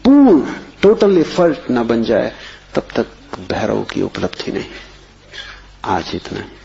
पूर्ण टोटल एफर्ट न बन जाए, तब तक भैरव की उपलब्धि नहीं। आज इतना ही।